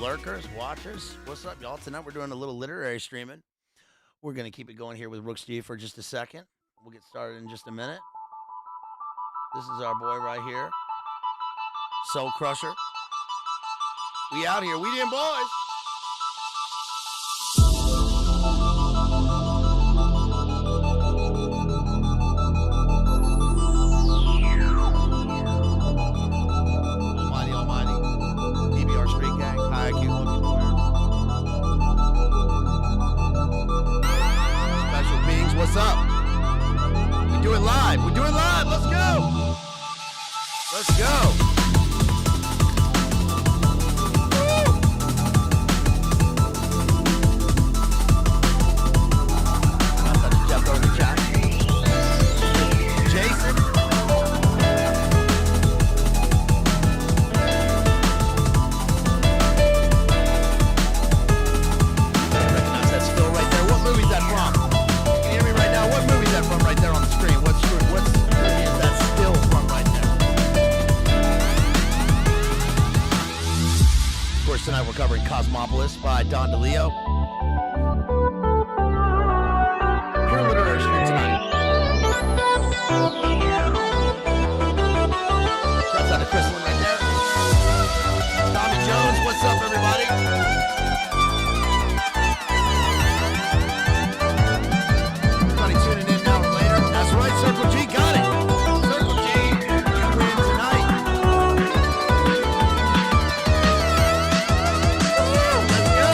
lurkers, watchers. What's up, y'all? Tonight we're doing a little literary streaming. We're going to keep it going here with Rooks G for just a second. We'll get started in just a minute. This is our boy right here, Soul Crusher. We out here. We them boys. What's up? We're doing live. We're doing live. Let's go. Let's go. Jump over the chat. Jason. Recognize that still right there. What movie is that from? What movie is that from right there on the screen? What's movie is that still from right there? Of course, tonight we're covering Cosmopolis by Delillo. Pure literary stream tonight. Shouts out to Crystal right there. Tommy Jones, what's up, everybody? Circle G got it. Circle G, you win tonight. Let's go.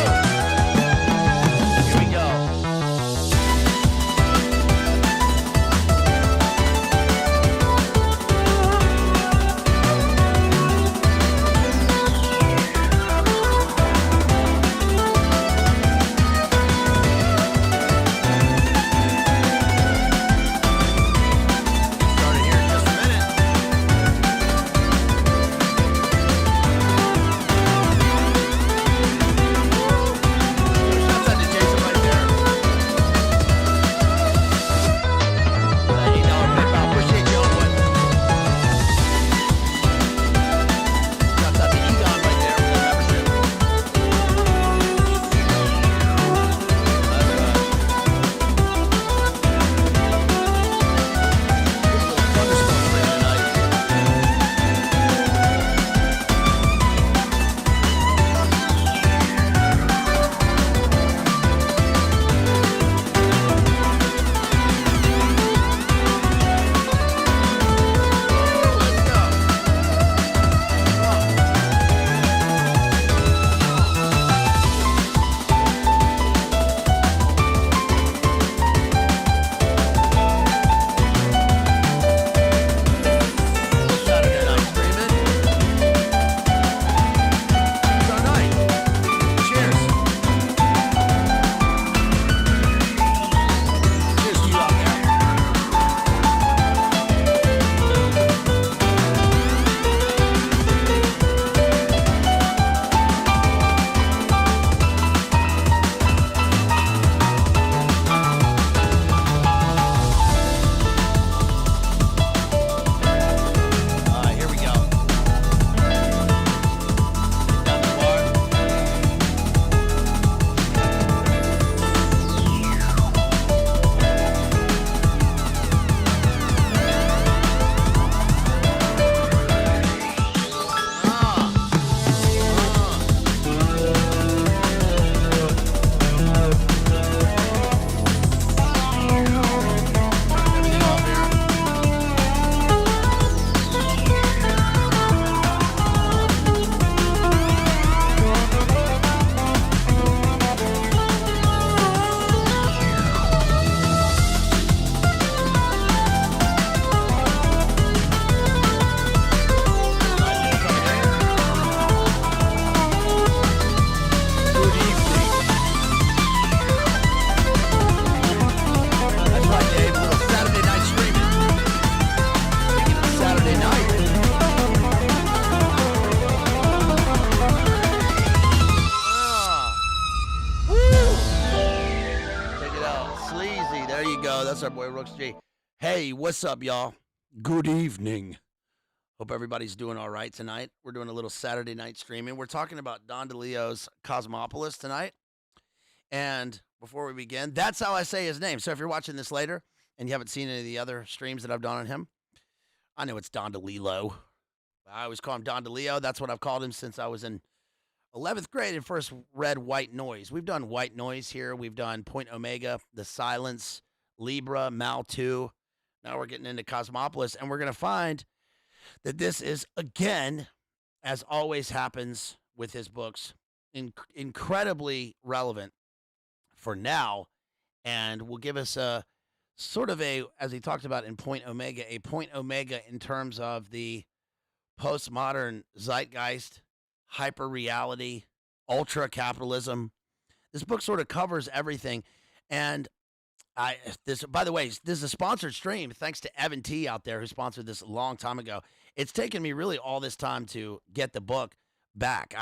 Here we go. Our boy Rooks G. Hey, what's up, y'all? Good evening. Hope everybody's doing all right tonight. We're doing a little Saturday night streaming. We're talking about Don Delillo's Cosmopolis tonight. And before we begin, that's how I say his name. So if you're watching this later and you haven't seen any of the other streams that I've done on him, I know it's Don Delillo. I always call him Don Delillo. That's what I've called him since I was in 11th grade and first read White Noise. We've done White Noise here. We've done Point Omega, The Silence, Libra, Mal 2. Now we're getting into Cosmopolis, and we're going to find that this is, again, as always happens with his books, incredibly relevant for now, and will give us a sort of a, as he talked about in Point Omega, a Point Omega in terms of the postmodern zeitgeist, hyper reality, ultra capitalism. This book sort of covers everything. And by the way, this is a sponsored stream. Thanks to Evan T out there who sponsored this a long time ago. It's taken me really all this time to get the book back.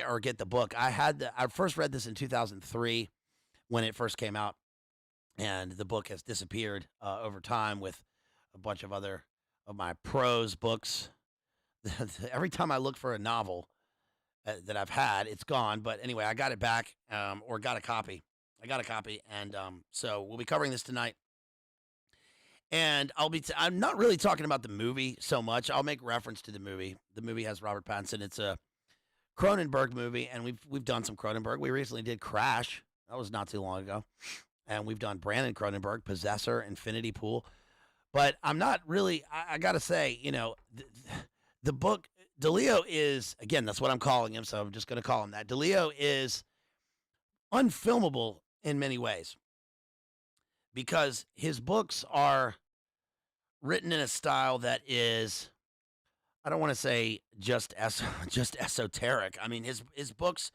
Or get the book. I first read this in 2003 when it first came out, and the book has disappeared over time with a bunch of other of my prose books. Every time I look for a novel that I've had, it's gone. But anyway, I got it back, or got a copy. I got a copy, and so we'll be covering this tonight. And I'm not really talking about the movie so much. I'll make reference to the movie. The movie has Robert Pattinson. It's a Cronenberg movie, and we've done some Cronenberg. We recently did Crash. That was not too long ago. And we've done Brandon Cronenberg, Possessor, Infinity Pool. But I'm not really, I got to say, the book, Delillo is, again, that's what I'm calling him, so I'm just going to call him that. Delillo is unfilmable in many ways because his books are written in a style that is, I don't want to say just esoteric. I mean, his books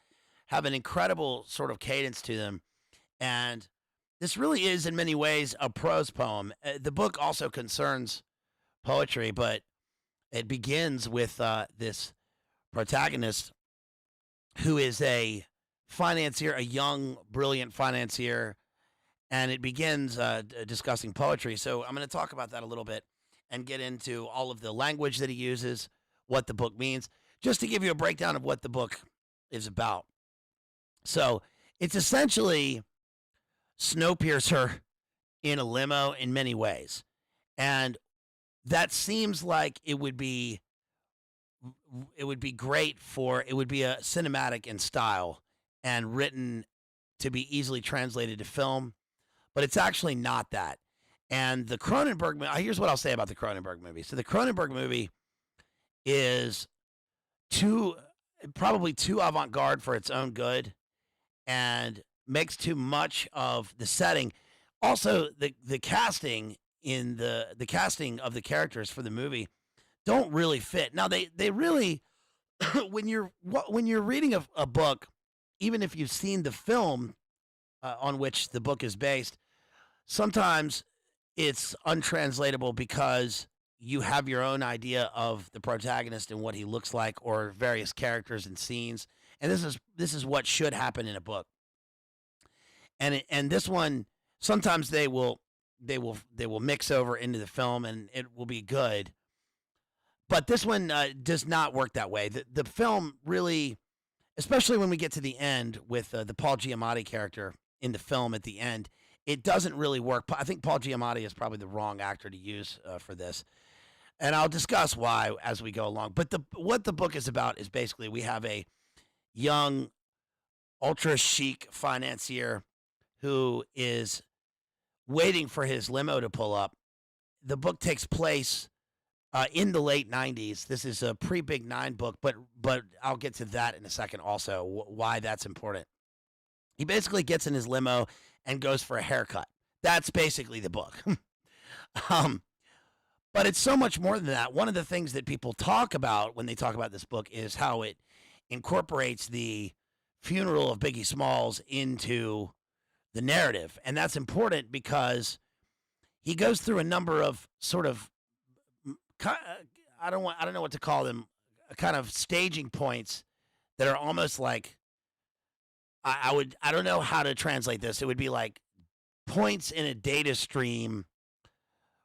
have an incredible sort of cadence to them, and this really is in many ways a prose poem. The book also concerns poetry, but it begins with this protagonist who is a financier, a young, brilliant financier, and it begins discussing poetry. So I'm going to talk about that a little bit and get into all of the language that he uses, what the book means, just to give you a breakdown of what the book is about. So it's essentially Snowpiercer in a limo in many ways. And that seems like it would be great for, it would be a cinematic in style and written to be easily translated to film, but it's actually not that. And the Cronenberg, here's what I'll say about the Cronenberg movie. So the Cronenberg movie is probably too avant-garde for its own good and makes too much of the setting. Also, the casting in the casting of the characters for the movie don't really fit. Now they really when you're reading a book, even if you've seen the film on which the book is based, sometimes it's untranslatable because you have your own idea of the protagonist and what he looks like, or various characters and scenes. And this is what should happen in a book. And this one, sometimes they will mix over into the film and it will be good. But this one does not work that way. The film really, especially when we get to the end with the Paul Giamatti character in the film at the end, it doesn't really work. I think Paul Giamatti is probably the wrong actor to use for this. And I'll discuss why as we go along. But what the book is about is basically we have a young, ultra chic financier who is waiting for his limo to pull up. The book takes place in the late 90s. This is a pre-Big Nine book, but I'll get to that in a second also, why that's important. He basically gets in his limo and goes for a haircut. That's basically the book. But it's so much more than that. One of the things that people talk about when they talk about this book is how it incorporates the funeral of Biggie Smalls into the narrative. And that's important because he goes through a number of sort of, I don't know what to call them, kind of staging points that are almost like, I don't know how to translate this. It would be like points in a data stream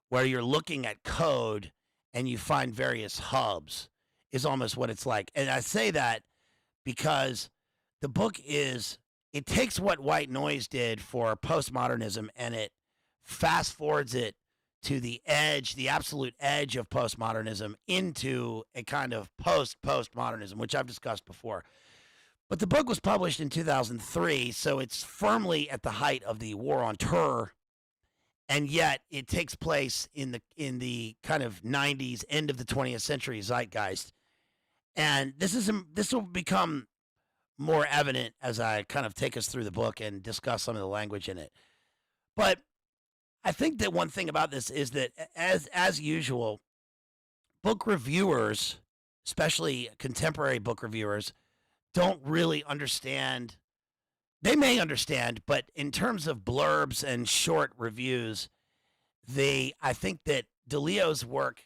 where you're looking at code and you find various hubs is almost what it's like. And I say that because the book it takes what white noise did for postmodernism and it fast forwards it to the edge, the absolute edge of postmodernism into a kind of postmodernism, which I've discussed before. But the book was published in 2003, so it's firmly at the height of the war on terror, and yet it takes place in the kind of 90s, end of the 20th century zeitgeist. And this will become more evident as I kind of take us through the book and discuss some of the language in it. But I think that one thing about this is that as usual, book reviewers, especially contemporary book reviewers, don't really understand. They may understand, but in terms of blurbs and short reviews, I think that Delillo's work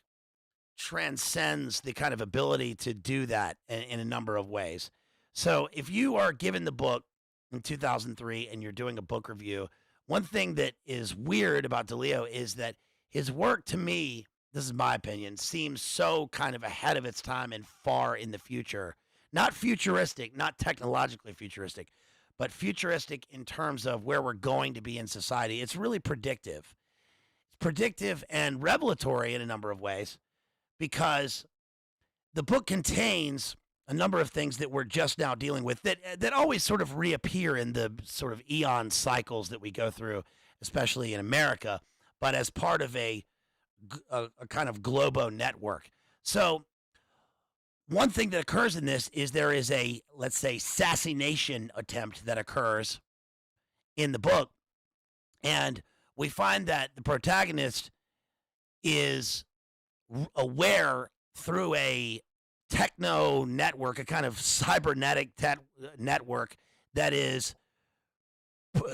transcends the kind of ability to do that in a number of ways. So if you are given the book in 2003 and you're doing a book review, one thing that is weird about Delillo is that his work, to me, this is my opinion, seems so kind of ahead of its time and far in the future. Not futuristic, not technologically futuristic, but futuristic in terms of where we're going to be in society. It's really predictive. It's predictive and revelatory in a number of ways because the book contains a number of things that we're just now dealing with that always sort of reappear in the sort of eon cycles that we go through, especially in America, but as part of a kind of globo network. So one thing that occurs in this is there is a, let's say, assassination attempt that occurs in the book. And we find that the protagonist is aware through a techno network, a kind of cybernetic network that is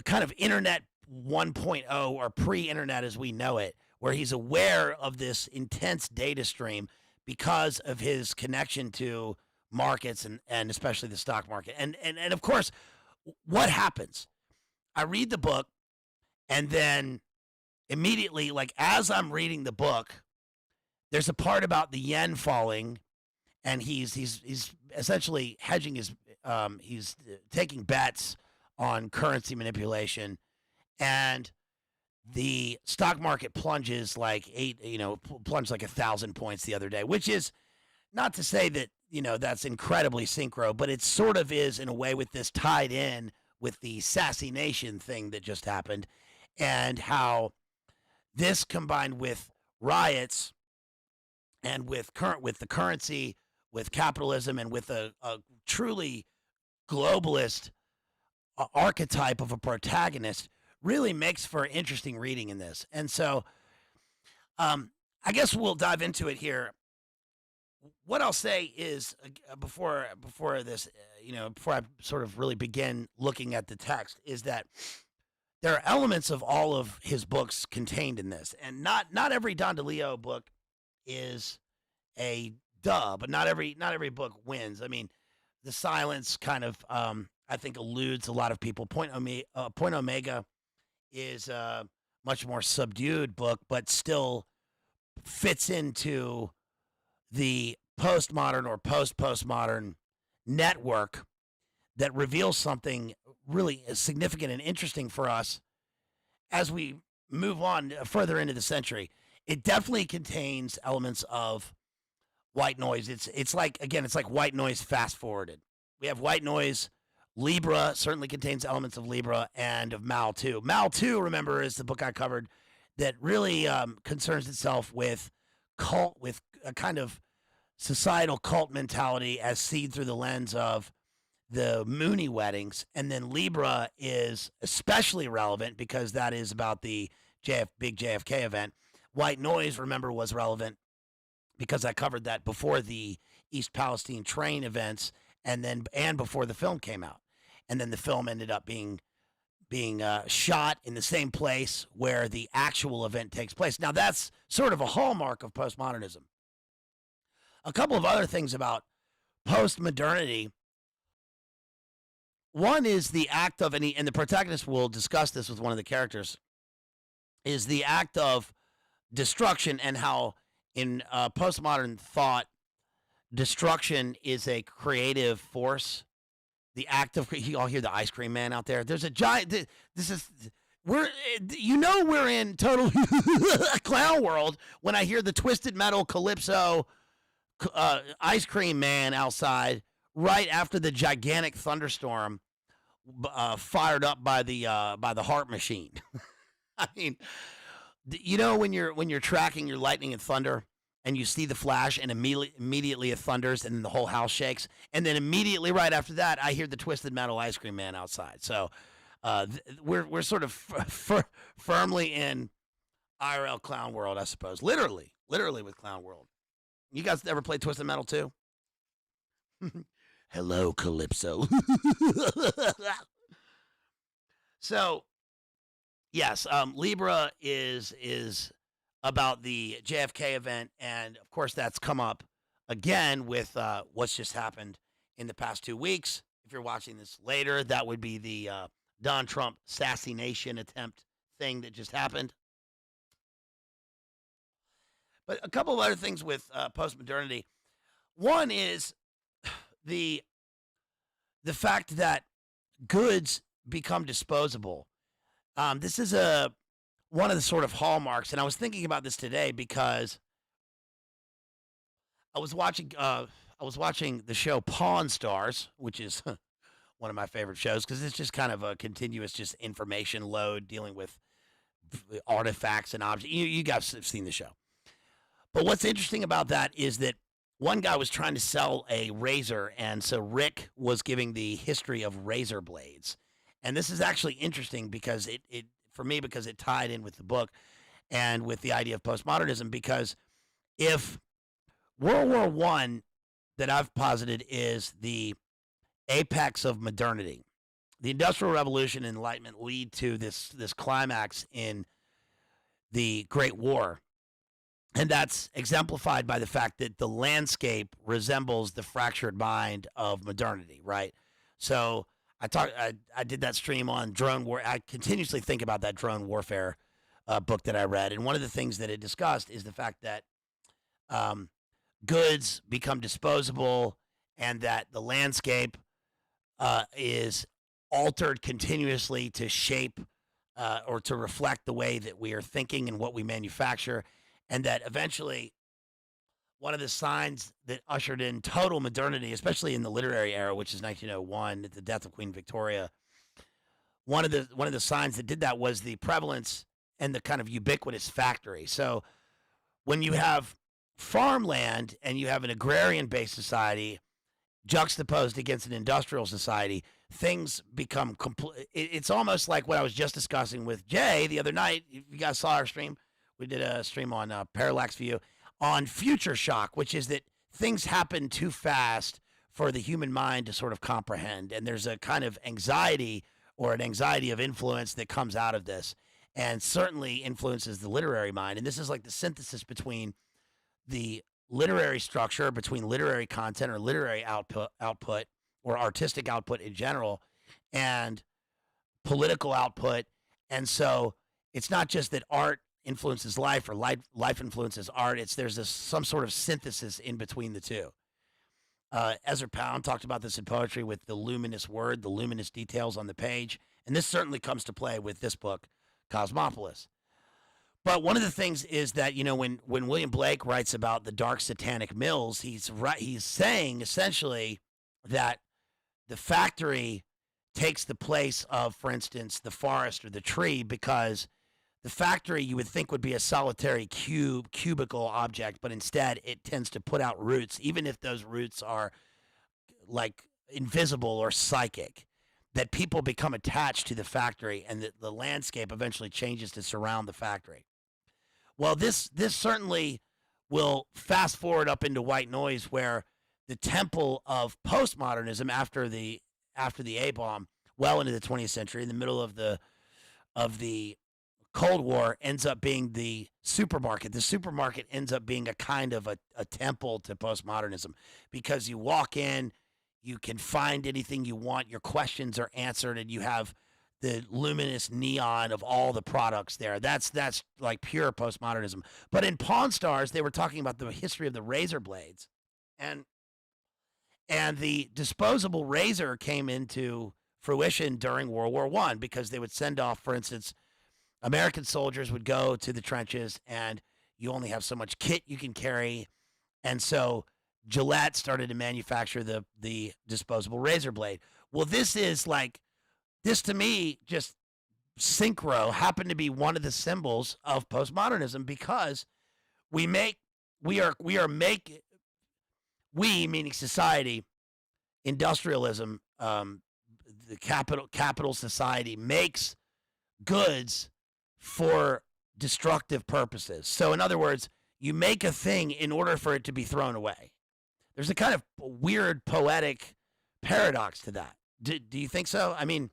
kind of internet 1.0 or pre-internet as we know it, where he's aware of this intense data stream because of his connection to markets and especially the stock market. And of course, what happens? I read the book and then immediately, like as I'm reading the book, there's a part about the yen falling and he's essentially hedging his he's taking bets on currency manipulation, and the stock market plunges like plunged like 1,000 points the other day, which is not to say that that's incredibly synchro, but it sort of is in a way with this tied in with the assassination thing that just happened, and how this combined with riots and with the currency, with capitalism, and with a truly globalist archetype of a protagonist really makes for interesting reading in this. And so I guess we'll dive into it here. What I'll say is before this, before I sort of really begin looking at the text, is that there are elements of all of his books contained in this, and not every Don Delillo book is a duh, but not every book wins. I mean, The Silence kind of I think eludes a lot of people. Point Omega is a much more subdued book, but still fits into the postmodern or post-postmodern network that reveals something really significant and interesting for us as we move on further into the century. It definitely contains elements of white noise. It's like white noise fast forwarded. We have white noise. Libra certainly contains elements of Libra and of Mal too. Mal too, remember, is the book I covered that really concerns itself with with a kind of societal cult mentality as seen through the lens of the Mooney weddings. And then Libra is especially relevant because that is about the big JFK event. White noise, remember, was relevant because I covered that before the East Palestine train events and before the film came out. And then the film ended up being shot in the same place where the actual event takes place. Now, that's sort of a hallmark of postmodernism. A couple of other things about postmodernity. One is the act of, and the protagonist will discuss this with one of the characters, is the act of destruction and how in postmodern thought, destruction is a creative force. The act of you all hear the ice cream man out there. There's a giant. This is we're we're in total clown world when I hear the twisted metal calypso ice cream man outside right after the gigantic thunderstorm fired up by the heart machine. I mean, when you're tracking your lightning and thunder and you see the flash and immediately it thunders and then the whole house shakes, and then immediately right after that I hear the twisted metal ice cream man outside. So we're sort of firmly in IRL clown world, I suppose. Literally with clown world. You guys ever play Twisted Metal too? Hello, Calypso. So, yes, Libra is about the JFK event, and of course that's come up again with what's just happened in the past 2 weeks. If you're watching this later, that would be the Don Trump assassination attempt thing that just happened. But a couple of other things with postmodernity. One is the fact that goods become disposable. This is one of the sort of hallmarks, and I was thinking about this today because I was watching the show Pawn Stars, which is one of my favorite shows because it's just kind of a continuous just information load dealing with artifacts and objects. You guys have seen the show. But what's interesting about that is that one guy was trying to sell a razor, and so Rick was giving the history of razor blades. And this is actually interesting because it for me because it tied in with the book and with the idea of postmodernism, because if World War I that I've posited is the apex of modernity, the Industrial Revolution and Enlightenment lead to this climax in the Great War. And that's exemplified by the fact that the landscape resembles the fractured mind of modernity, right? So I did that stream on drone war. I continuously think about that drone warfare book that I read. And one of the things that it discussed is the fact that goods become disposable and that the landscape is altered continuously to shape or to reflect the way that we are thinking and what we manufacture. And that eventually one of the signs that ushered in total modernity, especially in the literary era, which is 1901, at the death of Queen Victoria, one of the signs that did that was the prevalence and the kind of ubiquitous factory. So when you have farmland and you have an agrarian-based society juxtaposed against an industrial society, things become it's almost like what I was just discussing with Jay the other night. If you guys saw our stream, we did a stream on Parallax View on future shock, which is that things happen too fast for the human mind to sort of comprehend. And there's a kind of anxiety or an anxiety of influence that comes out of this and certainly influences the literary mind. And this is like the synthesis between the literary structure, between literary content or literary output or artistic output in general and political output. And so it's not just that art influences life or life influences art. There's some sort of synthesis in between the two. Ezra Pound talked about this in poetry with the luminous word, the luminous details on the page. And this certainly comes to play with this book, Cosmopolis. But one of the things is that, when William Blake writes about the dark satanic mills, he's saying essentially that the factory takes the place of, for instance, the forest or the tree, because the factory you would think would be a solitary cubicle object, but instead it tends to put out roots, even if those roots are like invisible or psychic, that people become attached to the factory and that the landscape eventually changes to surround the factory. Well, this certainly will fast forward up into white noise, where the temple of postmodernism after the A-bomb, well into the 20th century, in the middle of the Cold War, ends up being the supermarket. The supermarket ends up being a kind of a temple to postmodernism, because you walk in, you can find anything you want, your questions are answered, and you have the luminous neon of all the products there. That's like pure postmodernism. But in Pawn Stars, they were talking about the history of the razor blades, and the disposable razor came into fruition during World War One because they would send off, for instance, American soldiers would go to the trenches, and you only have so much kit you can carry, and so Gillette started to manufacture the disposable razor blade. Well, this to me, just synchro happened to be one of the symbols of postmodernism, because we are making, we meaning society, industrialism, the capital society makes goods for destructive purposes. So in other words, you make a thing in order for it to be thrown away. There's a kind of weird poetic paradox to that. Do you think so? I mean,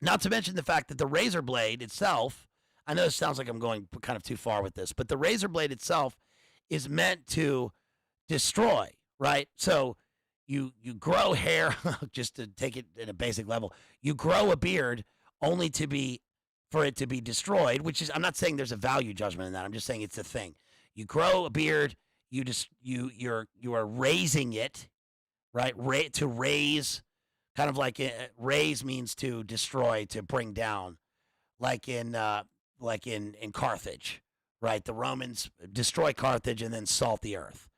not to mention the fact that the razor blade itself, I know it sounds like I'm going kind of too far with this, but the razor blade itself is meant to destroy, right? So you grow hair, just to take it at a basic level, you grow a beard only for it to be destroyed, which is, I'm not saying there's a value judgment in that. I'm just saying it's a thing. You grow a beard, you are raising it, right? To raise, kind of like raise means to destroy, to bring down, like in Carthage, right? The Romans destroy Carthage and then salt the earth.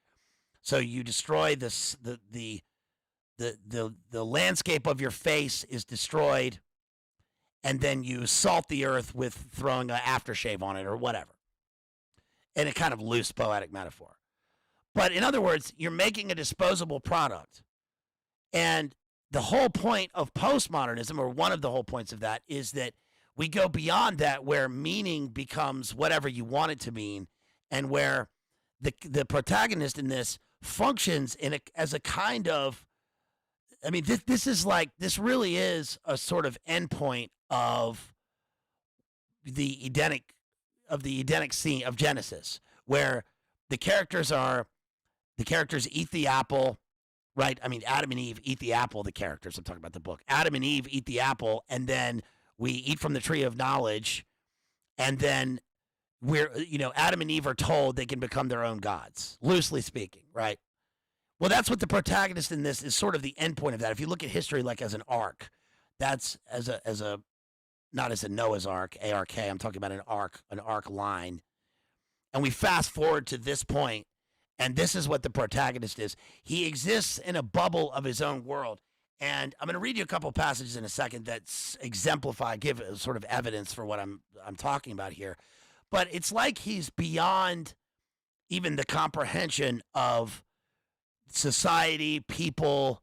So you destroy the landscape of your face is destroyed, and then you salt the earth with throwing an aftershave on it or whatever. In a kind of loose poetic metaphor. But in other words, you're making a disposable product. And the whole point of postmodernism, or one of the whole points of that, is that we go beyond that, where meaning becomes whatever you want it to mean, and where the protagonist in this functions as a kind of, I mean, this really is a sort of endpoint of the Edenic scene of Genesis, where the characters eat the apple, right? I mean, Adam and Eve eat the apple, the characters, I'm talking about the book. Adam and Eve eat the apple, and then we eat from the tree of knowledge, and then Adam and Eve are told they can become their own gods, loosely speaking, right? Well, that's what the protagonist in this is, sort of the end point of that. If you look at history like as an arc, that's not as a Noah's Ark, A-R-K, I'm talking about an arc line. And we fast forward to this point, and this is what the protagonist is. He exists in a bubble of his own world. And I'm going to read you a couple passages in a second that exemplify, give sort of evidence for what I'm talking about here. But it's like he's beyond even the comprehension of society, people,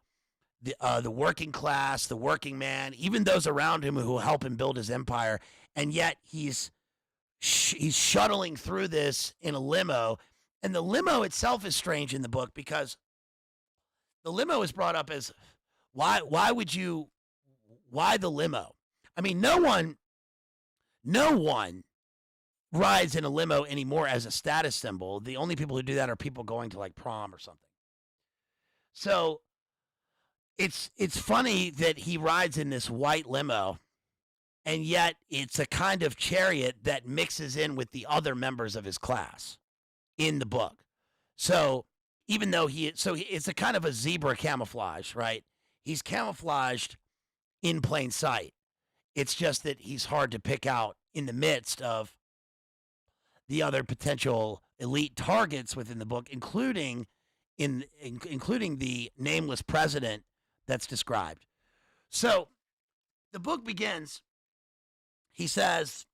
the working class, the working man, even those around him who help him build his empire. And yet he's shuttling through this in a limo. And the limo itself is strange in the book, because the limo is brought up as, why the limo? I mean, no one rides in a limo anymore as a status symbol. The only people who do that are people going to like prom or something. So it's funny that he rides in this white limo, and yet it's a kind of chariot that mixes in with the other members of his class in the book. So even though it's a kind of a zebra camouflage, right? He's camouflaged in plain sight. It's just that he's hard to pick out in the midst of the other potential elite targets within the book, including the nameless president that's described. So the book begins. He says,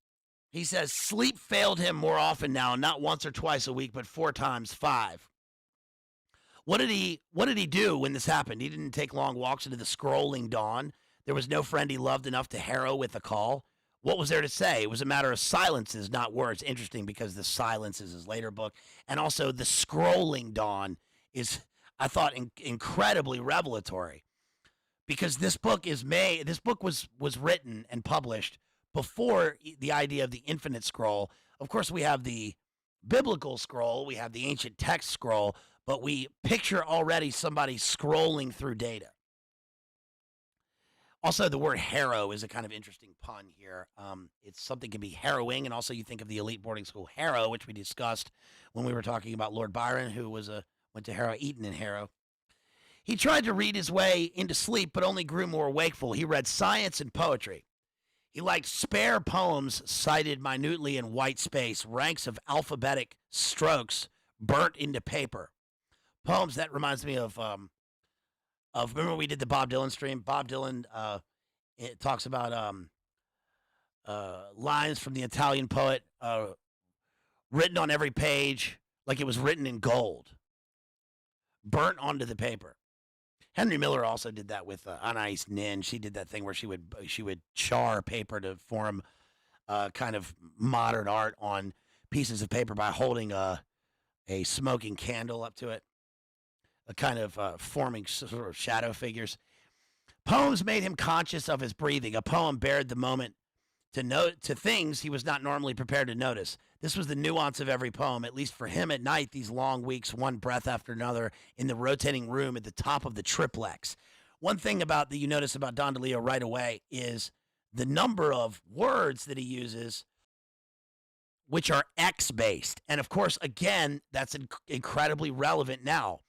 sleep failed him more often now, not once or twice a week, but 4 times 5. What did he do when this happened? He didn't take long walks into the scrolling dawn. There was no friend he loved enough to harrow with a call. What was there to say? It was a matter of silences, not words. Interesting, because the silence is his later book. And also the scrolling dawn is, I thought, incredibly revelatory, because this book was written and published before the idea of the infinite scroll. Of course, we have the biblical scroll, we have the ancient text scroll, but we picture already somebody scrolling through data. Also, the word harrow is a kind of interesting pun here. It's something can be harrowing, and also you think of the elite boarding school Harrow, which we discussed when we were talking about Lord Byron, who went to Harrow, Eton and Harrow. He tried to read his way into sleep, but only grew more wakeful. He read science and poetry. He liked spare poems cited minutely in white space, ranks of alphabetic strokes burnt into paper. Poems that reminds me of remember we did the Bob Dylan stream. Bob Dylan it talks about lines from the Italian poet written on every page like it was written in gold, burnt onto the paper. Henry Miller also did that with Anais Nin. She did that thing where she would char paper to form kind of modern art on pieces of paper by holding a smoking candle up to it, a kind of forming sort of shadow figures. Poems made him conscious of his breathing. A poem bared the moment to things he was not normally prepared to notice. This was the nuance of every poem, at least for him at night, these long weeks, one breath after another, in the rotating room at the top of the triplex. One thing that you notice about Don Delillo right away is the number of words that he uses, which are X-based. And of course, again, that's incredibly relevant now.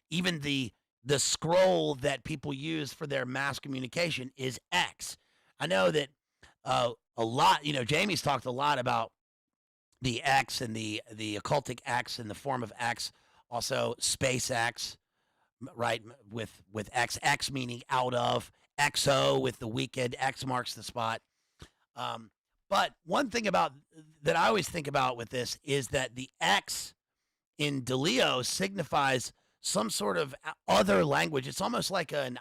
Even the scroll that people use for their mass communication is X. I know that a lot, Jamie's talked a lot about the X and the occultic X in the form of X, also space X, right? With X meaning out of, XO with the weekend, X marks the spot. But one thing that I always think about with this is that the X in Delillo signifies some sort of other language. It's almost like an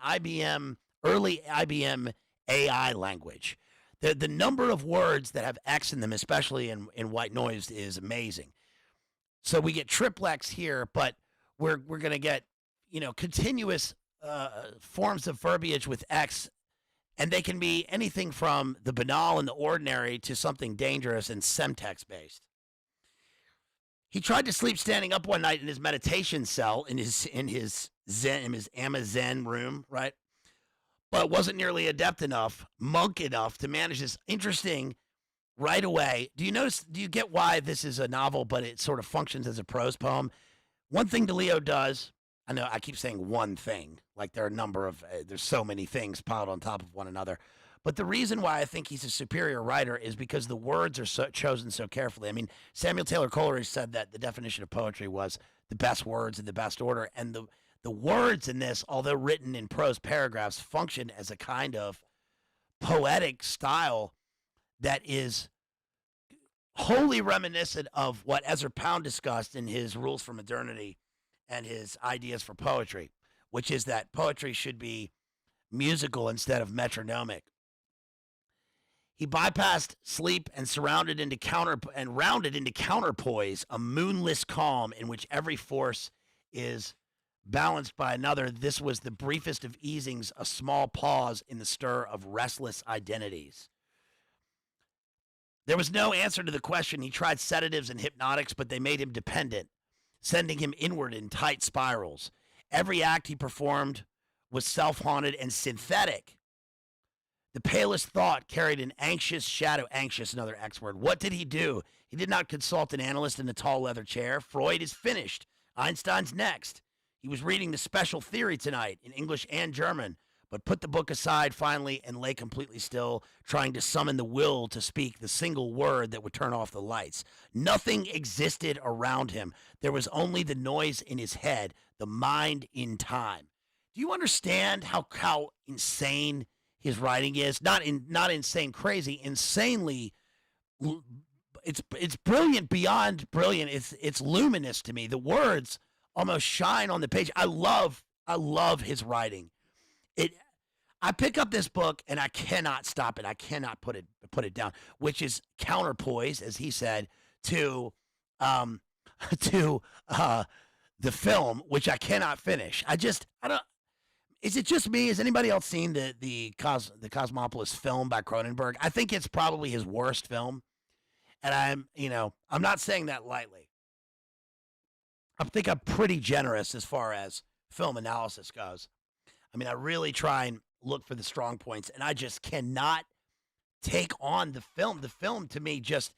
early IBM AI language. The number of words that have X in them, especially in white noise, is amazing. So we get triplex here, but we're going to get continuous forms of verbiage with X, and they can be anything from the banal and the ordinary to something dangerous and semtex based. He tried to sleep standing up one night in his meditation cell in his Amazon room, right? But wasn't nearly monk enough to manage this interesting right away. Do you get why this is a novel, but it sort of functions as a prose poem? One thing Delillo does, I know I keep saying one thing, like there are a number of, there's so many things piled on top of one another. But the reason why I think he's a superior writer is because the words are chosen so carefully. I mean, Samuel Taylor Coleridge said that the definition of poetry was the best words in the best order. And the words in this, although written in prose paragraphs, function as a kind of poetic style that is wholly reminiscent of what Ezra Pound discussed in his Rules for Modernity and his ideas for poetry, which is that poetry should be musical instead of metronomic. He bypassed sleep and rounded into counterpoise, a moonless calm in which every force is balanced by another. This was the briefest of easings, a small pause in the stir of restless identities. There was no answer to the question. He tried sedatives and hypnotics, but they made him dependent, sending him inward in tight spirals. Every act he performed was self-haunted and synthetic. The palest thought carried an anxious shadow. Anxious, another X word. What did he do? He did not consult an analyst in a tall leather chair. Freud is finished. Einstein's next. He was reading the special theory tonight in English and German, but put the book aside finally and lay completely still, trying to summon the will to speak the single word that would turn off the lights. Nothing existed around him. There was only the noise in his head, the mind in time. Do you understand how insane his writing is? Not insane crazy, insanely. It's brilliant beyond brilliant. It's luminous to me. The words almost shine on the page. I love his writing. I pick up this book and I cannot stop it. I cannot put it down, which is counterpoise, as he said, to the film, which I cannot finish. I don't. Is it just me? Has anybody else seen the Cosmopolis film by Cronenberg? I think it's probably his worst film, and I'm not saying that lightly. I think I'm pretty generous as far as film analysis goes. I mean, I really try and look for the strong points, and I just cannot take on the film. The film to me just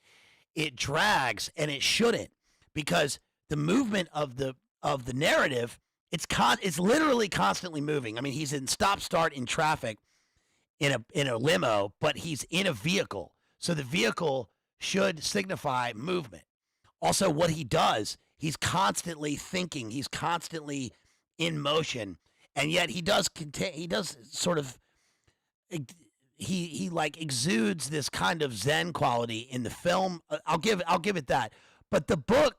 it drags, and it shouldn't, because the movement of the narrative, it's literally constantly moving. I mean, he's in stop start in traffic in a limo, but he's in a vehicle. So the vehicle should signify movement. Also, what he does, he's constantly thinking, he's constantly in motion, and yet he does sort of he like exudes this kind of zen quality in the film. I'll give it that. But the book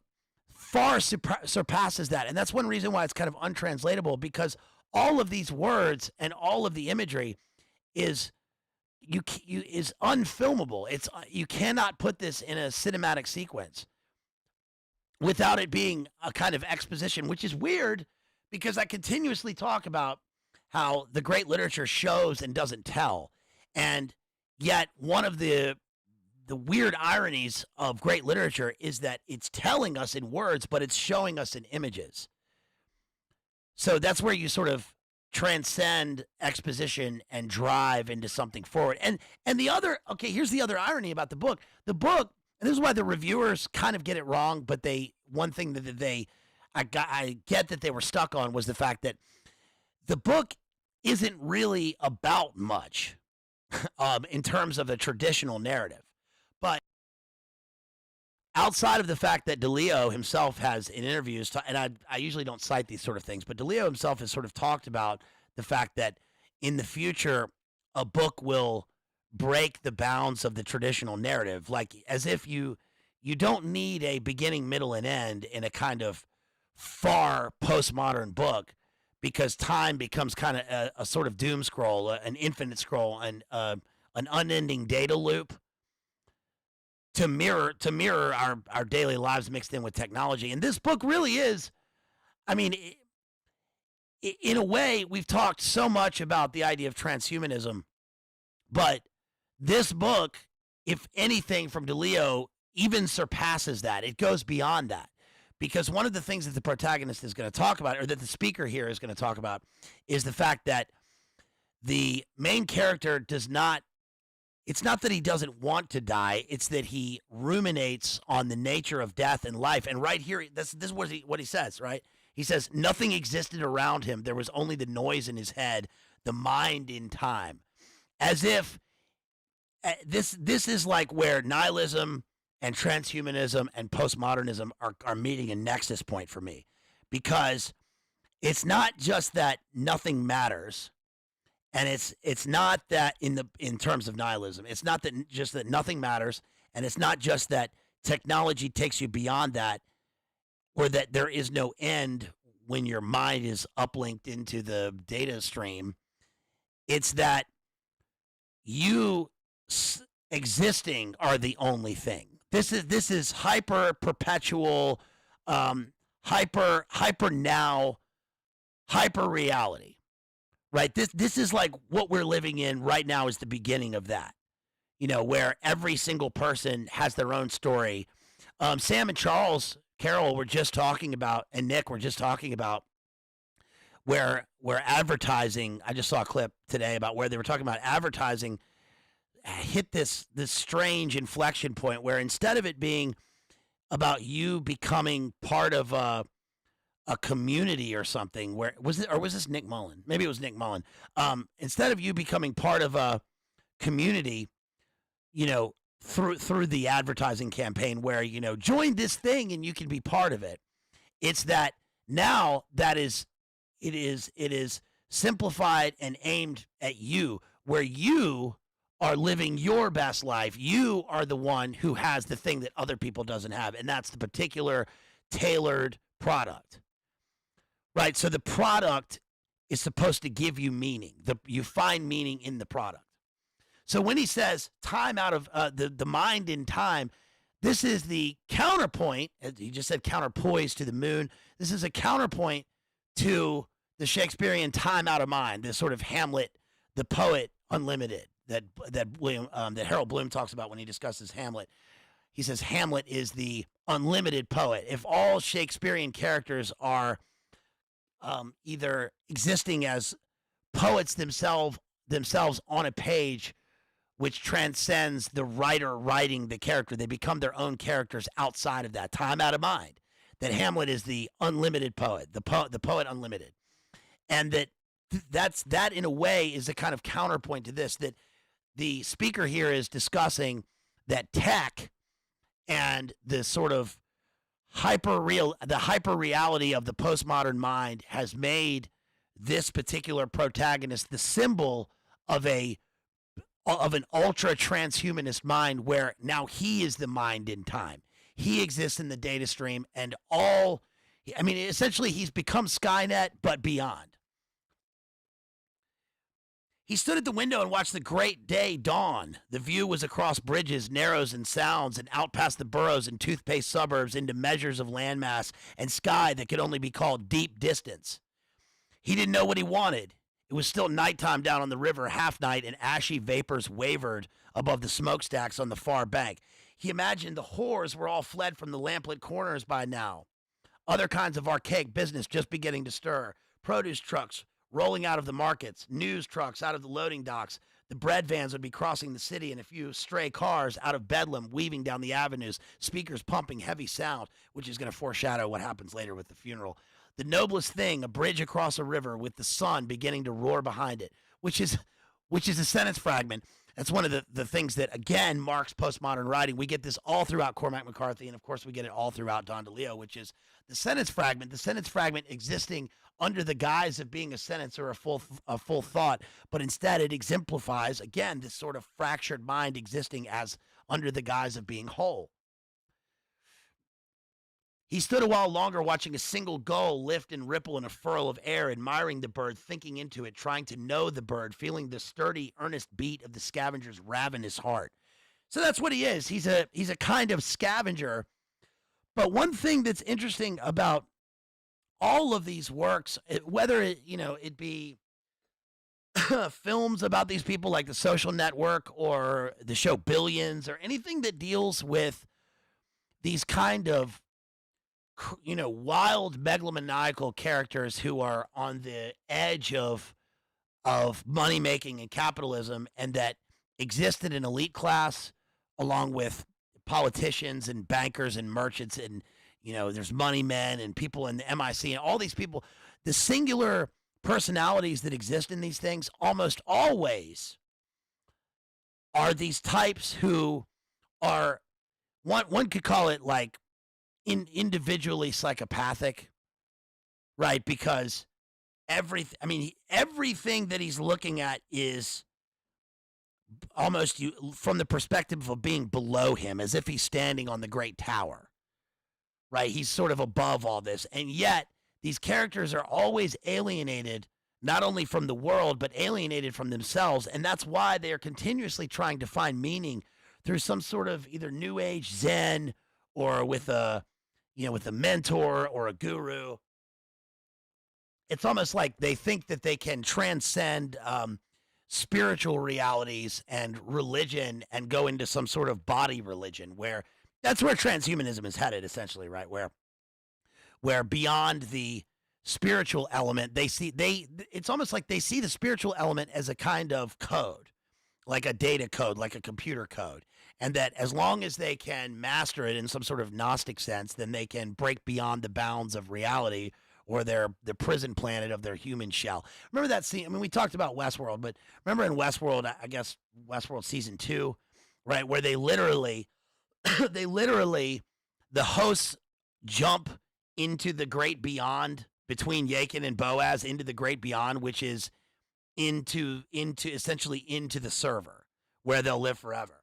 far surpasses that, and that's one reason why it's kind of untranslatable, because all of these words and all of the imagery is is unfilmable. It's you cannot put this in a cinematic sequence without it being a kind of exposition, which is weird because I continuously talk about how the great literature shows and doesn't tell. And yet one of the weird ironies of great literature is that it's telling us in words, but it's showing us in images. So that's where you sort of transcend exposition and drive into something forward. And the other, okay, here's the other irony about the book. The book, and this is why the reviewers kind of get it wrong, but one thing that I get that they were stuck on was the fact that the book isn't really about much in terms of a traditional narrative. But outside of the fact that Delillo himself has in interviews, and I usually don't cite these sort of things, but Delillo himself has sort of talked about the fact that in the future, a book will break the bounds of the traditional narrative, like as if you don't need a beginning, middle, and end in a kind of far postmodern book, because time becomes kind of a sort of doom scroll, an infinite scroll, and an unending data loop to mirror our daily lives mixed in with technology. And this book really is, I mean, in a way, we've talked so much about the idea of transhumanism, but this book, if anything from Delillo, even surpasses that. It goes beyond that. Because one of the things that the protagonist is going to talk about, or that the speaker here is going to talk about, is the fact that the main character does not, it's not that he doesn't want to die, it's that he ruminates on the nature of death and life. And right here, this is what he says, right? He says, nothing existed around him. There was only the noise in his head, the mind in time. As if this is like where nihilism and transhumanism and postmodernism are meeting a nexus point for me, because it's not just that nothing matters, and it's not that in terms of nihilism, it's not that just that nothing matters, and it's not just that technology takes you beyond that, or that there is no end when your mind is uplinked into the data stream. It's that you existing are the only thing. This is hyper perpetual, hyper now, hyper reality, right? This is like what we're living in right now is the beginning of that, where every single person has their own story. Sam and Charles Carroll were just talking about, and Nick were just talking about where advertising. I just saw a clip today about where they were talking about advertising hit this strange inflection point where instead of it being about you becoming part of a community or something, where was this Nick Mullen? Maybe it was Nick Mullen. Instead of you becoming part of a community, through the advertising campaign where, join this thing and you can be part of it. It's that now it is simplified and aimed at you, where you are living your best life. You are the one who has the thing that other people doesn't have, and that's the particular tailored product, right? So the product is supposed to give you meaning. You find meaning in the product. So when he says time out of the mind in time, this is the counterpoint. He just said counterpoise to the moon. This is a counterpoint to the Shakespearean time out of mind, this sort of Hamlet, the poet unlimited, that Harold Bloom talks about when he discusses Hamlet. He says Hamlet is the unlimited poet. If all Shakespearean characters are either existing as poets themselves themselves on a page which transcends the writer writing the character. They become their own characters outside of that, time out of mind. That Hamlet is the unlimited poet, the poet unlimited. And that in a way is a kind of counterpoint to this, that the speaker here is discussing that tech and the sort of hyper reality of the postmodern mind has made this particular protagonist the symbol of an ultra transhumanist mind, where now he is the mind in time. He exists in the data stream, and essentially he's become Skynet, but beyond. He stood at the window and watched the great day dawn. The view was across bridges, narrows, and sounds, and out past the boroughs and toothpaste suburbs into measures of landmass and sky that could only be called deep distance. He didn't know what he wanted. It was still nighttime down on the river, half night, and ashy vapors wavered above the smokestacks on the far bank. He imagined the whores were all fled from the lamplit corners by now. Other kinds of archaic business just beginning to stir. Produce trucks rolling out of the markets, news trucks out of the loading docks. The bread vans would be crossing the city, and a few stray cars out of Bedlam weaving down the avenues, speakers pumping heavy sound, which is going to foreshadow what happens later with the funeral. The noblest thing, a bridge across a river with the sun beginning to roar behind it, which is a sentence fragment. That's one of the things that, again, marks postmodern writing. We get this all throughout Cormac McCarthy, and, of course, we get it all throughout Don Delillo, which is the sentence fragment existing under the guise of being a sentence or a full thought, but instead it exemplifies, again, this sort of fractured mind existing as under the guise of being whole. He stood a while longer watching a single gull lift and ripple in a furl of air, admiring the bird, thinking into it, trying to know the bird, feeling the sturdy, earnest beat of the scavenger's ravenous heart. So that's what he is. He's a kind of scavenger. But one thing that's interesting about all of these works, whether it be films about these people like The Social Network or the show Billions or anything that deals with these kind of wild megalomaniacal characters who are on the edge of money making and capitalism, and that exist in an elite class along with politicians and bankers and merchants, and there's money men and people in the MIC and all these people. The singular personalities that exist in these things almost always are these types who are one could call it like individually psychopathic, right? Because everything that he's looking at is almost from the perspective of being below him, as if he's standing on the great tower, right? He's sort of above all this. And yet these characters are always alienated, not only from the world, but alienated from themselves. And that's why they are continuously trying to find meaning through some sort of either new age Zen or with a mentor or a guru. It's almost like they think that they can transcend spiritual realities and religion and go into some sort of body religion, where that's where transhumanism is headed, essentially, right? Where beyond the spiritual element, it's almost like they see the spiritual element as a kind of code, like a data code, like a computer code. And that as long as they can master it in some sort of Gnostic sense, then they can break beyond the bounds of reality or the prison planet of their human shell. Remember that scene? I mean, we talked about Westworld, but remember in Westworld, I guess Westworld season 2, right, where they literally, the hosts jump into the great beyond between Yakin and Boaz, into the great beyond, which is into essentially into the server where they'll live forever.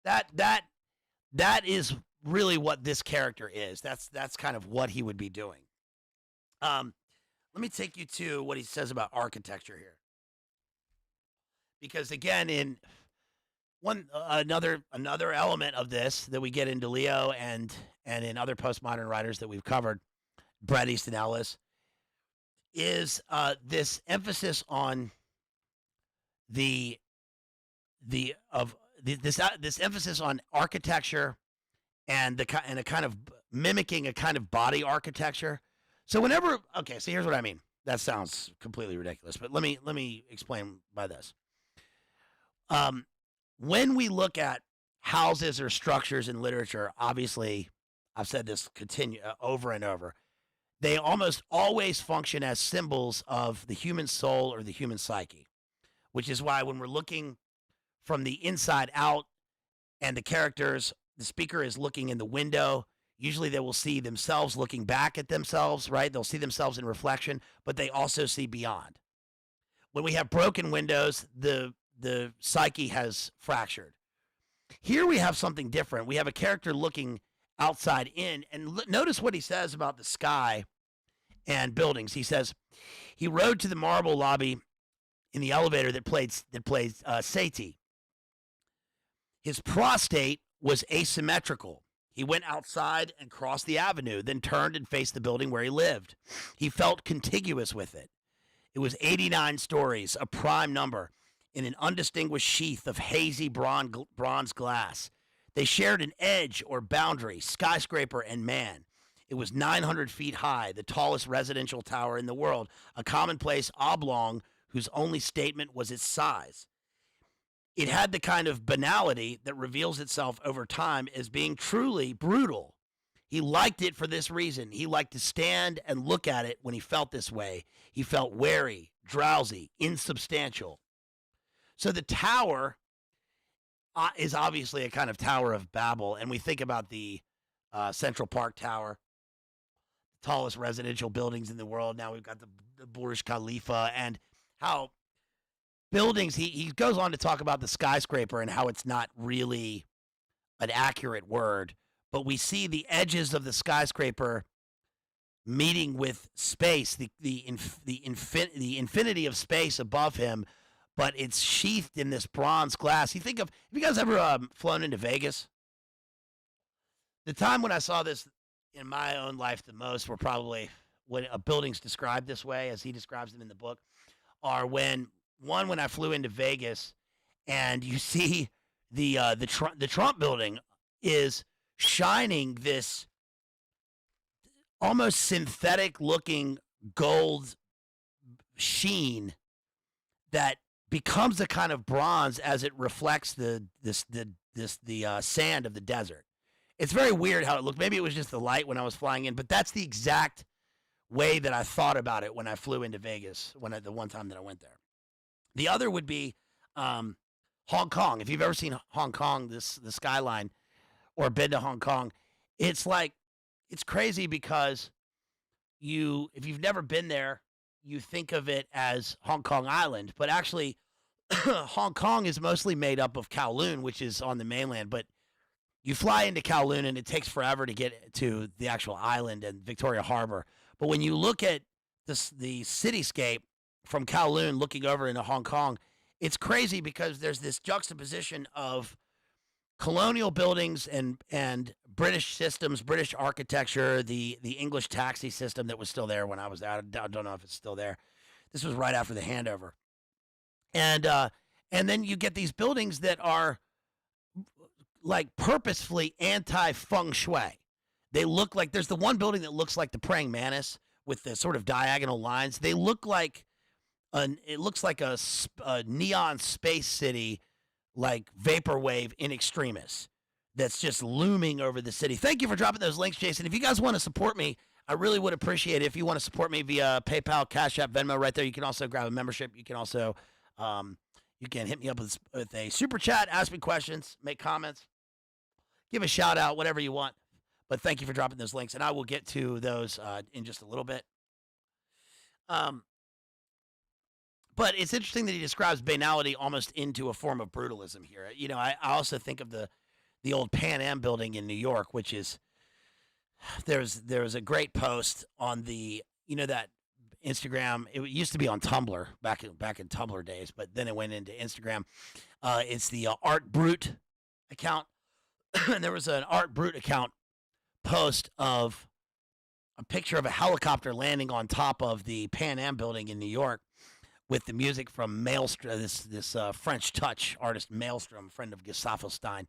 That is really what this character is. That's kind of what he would be doing. Let me take you to what he says about architecture here, because again, in another element of this that we get in Delillo and in other postmodern writers that we've covered, Bret Easton Ellis, is this emphasis on this emphasis on architecture and a kind of mimicking a kind of body architecture. So so here's what I mean. That sounds completely ridiculous, but let me explain by this. Um, when we look at houses or structures in literature, obviously, I've said this continue over and over. They almost always function as symbols of the human soul or the human psyche, which is why when we're looking from the inside out and the speaker is looking in the window, usually they will see themselves looking back at themselves, right? They'll see themselves in reflection, but they also see beyond. When we have broken windows, the psyche has fractured. Here we have something different. We have a character looking outside in, and notice what he says about the sky and buildings. He says he rode to the marble lobby in the elevator that plays Sati. His prostate was asymmetrical. He went outside and crossed the avenue, then turned and faced the building where he lived. He felt contiguous with it. It was 89 stories, a prime number, in an undistinguished sheath of hazy bronze glass. They shared an edge or boundary, skyscraper and man. It was 900 feet high, the tallest residential tower in the world, a commonplace oblong whose only statement was its size. It had the kind of banality that reveals itself over time as being truly brutal. He liked it for this reason. He liked to stand and look at it when he felt this way. He felt wary, drowsy, insubstantial. So the tower is obviously a kind of Tower of Babel, and we think about the Central Park Tower, the tallest residential buildings in the world. Now we've got the Burj Khalifa, and how buildings, he goes on to talk about the skyscraper and how it's not really an accurate word, but we see the edges of the skyscraper meeting with space, the infinity of space above him, but it's sheathed in this bronze glass. You think of, have you guys ever flown into Vegas? The time when I saw this in my own life the most were probably when a building's described this way, as he describes them in the book, are when I flew into Vegas and you see the Trump building is shining this almost synthetic looking gold sheen that becomes a kind of bronze as it reflects the sand of the desert. It's very weird how it looked. Maybe it was just the light when I was flying in, but that's the exact way that I thought about it when I flew into Vegas the one time that I went there. The other would be Hong Kong. If you've ever seen Hong Kong, the skyline, or been to Hong Kong, it's crazy because if you've never been there, you think of it as Hong Kong Island, but actually Hong Kong is mostly made up of Kowloon, which is on the mainland, but you fly into Kowloon and it takes forever to get to the actual island and Victoria Harbor. But when you look at the cityscape from Kowloon looking over into Hong Kong, it's crazy because there's this juxtaposition of colonial buildings and British systems, British architecture, the English taxi system that was still there when I was there. I don't know if it's still there. This was right after the handover. And then you get these buildings that are like purposefully anti-feng shui. They look like, there's the one building that looks like the praying mantis with the sort of diagonal lines. They look like it looks like a neon space city, like vaporwave in extremis, that's just looming over the city. Thank you for dropping those links, Jason. If you guys want to support me, I really would appreciate it if you want to support me via PayPal, Cash App, Venmo right there. You can also grab a membership. You can also you can hit me up with a super chat, ask me questions, make comments, give a shout out, whatever you want. But thank you for dropping those links, and I will get to those in just a little bit. But it's interesting that he describes banality almost into a form of brutalism here. You know, I also think of the old Pan Am building in New York, which is there's a great post on that Instagram. It used to be on Tumblr back in Tumblr days, but then it went into Instagram. It's the Art Brut account, and there was an Art Brut account post of a picture of a helicopter landing on top of the Pan Am building in New York, with the music from Maelstrom, this French touch artist Maelstrom, friend of Gustavo Stein,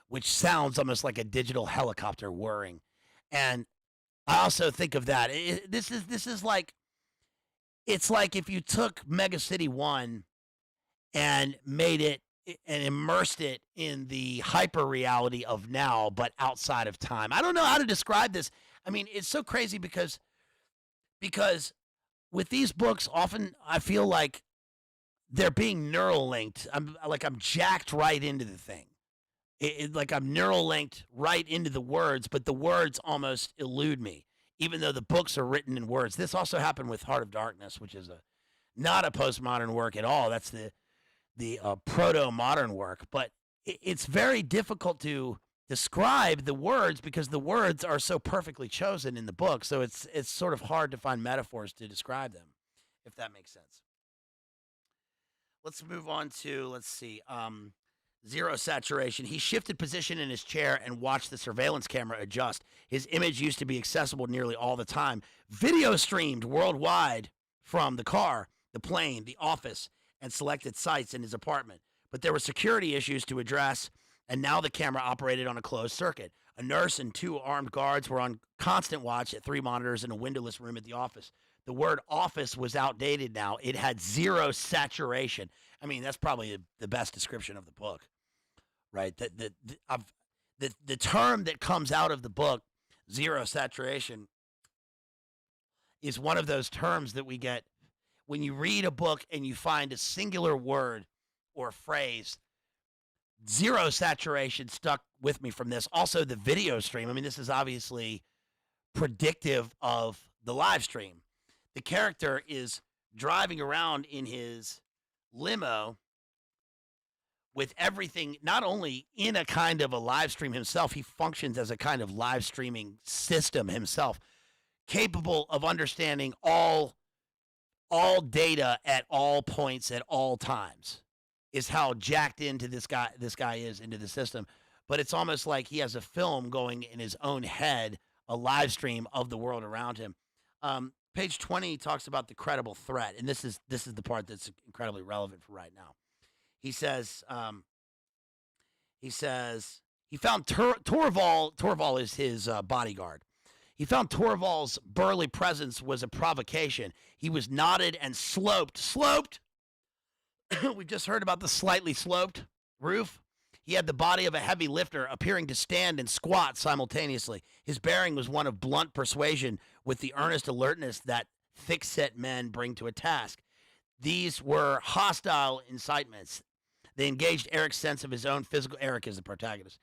which sounds almost like a digital helicopter whirring. And I also think of that. This is like, It's like if you took Mega City 1 and made it and immersed it in the hyper reality of now, but outside of time. I don't know how to describe this. I mean, it's so crazy because with these books, often I feel like they're being neural linked. I'm jacked right into the thing. Like I'm neural linked right into the words, but the words almost elude me, even though the books are written in words. This also happened with Heart of Darkness, which is not a postmodern work at all. That's the proto-modern work, but it's very difficult to describe the words because the words are so perfectly chosen in the book. So it's sort of hard to find metaphors to describe them, if that makes sense. Let's move on to, let's see, zero saturation. He shifted position in his chair and watched the surveillance camera adjust. His image used to be accessible nearly all the time. Video streamed worldwide from the car, the plane, the office, and selected sites in his apartment. But there were security issues to address, and now the camera operated on a closed circuit. A nurse and 2 armed guards were on constant watch at 3 monitors in a windowless room at the office. The word office was outdated now. It had zero saturation. I mean, that's probably the best description of the book, right? The term that comes out of the book, zero saturation, is one of those terms that we get when you read a book and you find a singular word or phrase. Zero saturation stuck with me from this. Also, the video stream. I mean, this is obviously predictive of the live stream. The character is driving around in his limo with everything, not only in a kind of a live stream himself, he functions as a kind of live streaming system himself, capable of understanding all data at all points at all times, is how jacked into this guy is into the system. But it's almost like he has a film going in his own head, a live stream of the world around him. Page 20 talks about the credible threat, and this is the part that's incredibly relevant for right now. He says he found Torval. Torval is his bodyguard. He found Torval's burly presence was a provocation. He was knotted and sloped. Sloped? We've just heard about the slightly sloped roof. He had the body of a heavy lifter, appearing to stand and squat simultaneously. His bearing was one of blunt persuasion with the earnest alertness that thick-set men bring to a task. These were hostile incitements. They engaged Eric's sense of his own physical... Eric is the protagonist.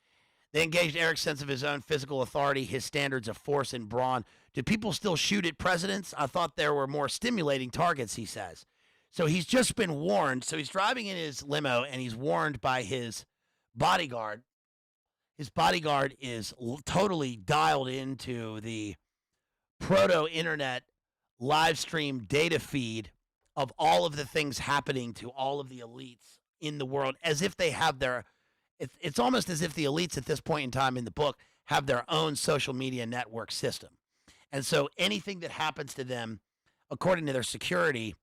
They engaged Eric's sense of his own physical authority, his standards of force and brawn. Do people still shoot at presidents? I thought there were more stimulating targets, he says. So he's just been warned. So he's driving in his limo, and he's warned by his bodyguard. His bodyguard is totally dialed into the proto-internet live stream data feed of all of the things happening to all of the elites in the world, as if they have their... It's almost as if the elites at this point in time in the book have their own social media network system. And so anything that happens to them, according to their security,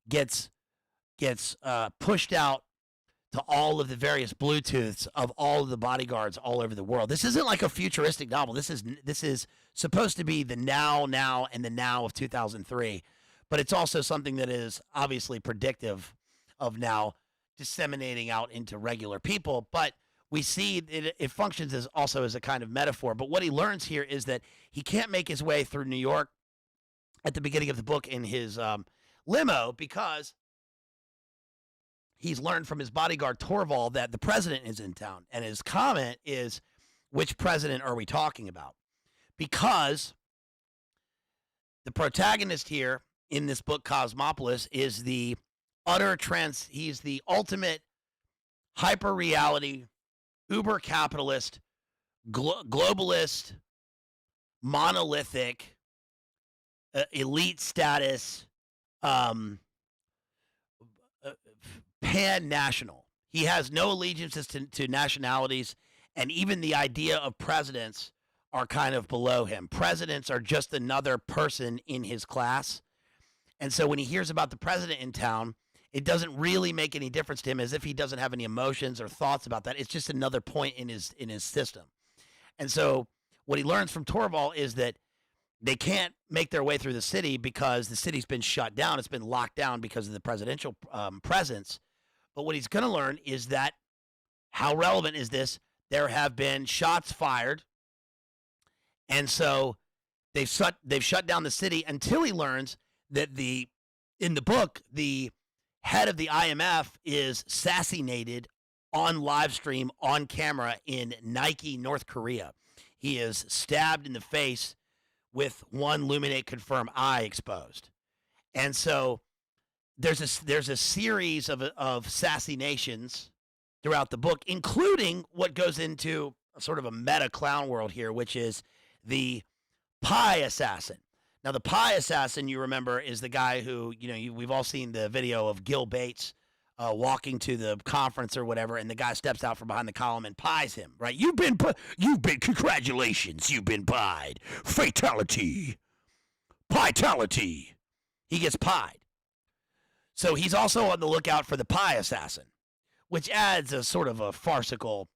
gets pushed out to all of the various Bluetooths of all of the bodyguards all over the world. This isn't like a futuristic novel. This is supposed to be the now, and the now of 2003. But it's also something that is obviously predictive of now disseminating out into regular people. But we see it functions as also as a kind of metaphor. But what he learns here is that he can't make his way through New York at the beginning of the book in his limo because he's learned from his bodyguard Torval that the president is in town. And his comment is, which president are we talking about? Because the protagonist here in this book, Cosmopolis, is the he's the ultimate hyper reality, uber capitalist, globalist, monolithic, elite status, pan-national. He has no allegiances to nationalities, and even the idea of presidents are kind of below him. Presidents are just another person in his class. And so when he hears about the president in town, it doesn't really make any difference to him, as if he doesn't have any emotions or thoughts about that. It's just another point in his system. And so what he learns from Torval is that they can't make their way through the city because the city's been shut down. It's been locked down because of the presidential presence. But what he's going to learn is that how relevant is this? There have been shots fired, and so they've shut down the city until he learns that in the book the head of the IMF is assassinated on live stream on camera in Nike, North Korea. He is stabbed in the face with one Luminate confirmed eye exposed. And so there's a series of assassinations throughout the book, including what goes into a sort of a meta clown world here, which is the pie assassin. Now, the pie assassin, you remember, is the guy who, we've all seen the video of Gil Bates walking to the conference or whatever, and the guy steps out from behind the column and pies him, right? Congratulations, you've been pied. Fatality. Pietality. He gets pied. So he's also on the lookout for the pie assassin, which adds a sort of a farcical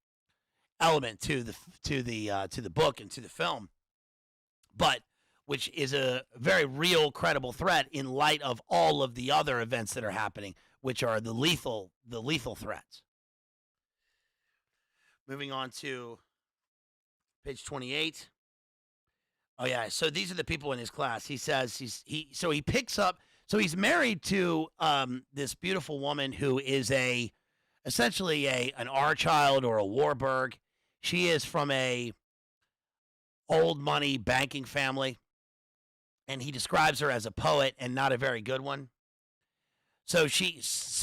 element to the book and to the film, but which is a very real, credible threat in light of all of the other events that are happening, which are the lethal threats. Moving on to page 28. Oh yeah, so these are the people in his class. He says he picks up. So he's married to this beautiful woman who is essentially an R child or a Warburg. She is from a old money banking family, and he describes her as a poet and not a very good one. So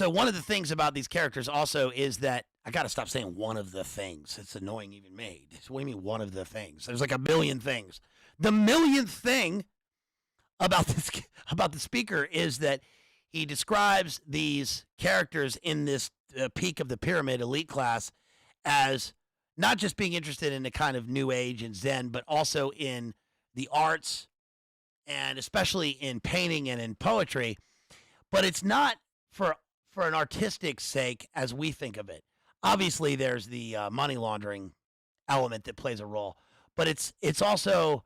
one of the things about these characters also is that I got to stop saying one of the things. It's annoying even me. What do you mean one of the things? There's like a million things. The millionth thing about the speaker is that he describes these characters in this peak of the pyramid elite class as not just being interested in a kind of new age and Zen, but also in the arts and especially in painting and in poetry. But it's not for an artistic sake as we think of it. Obviously, there's the money laundering element that plays a role, but it's also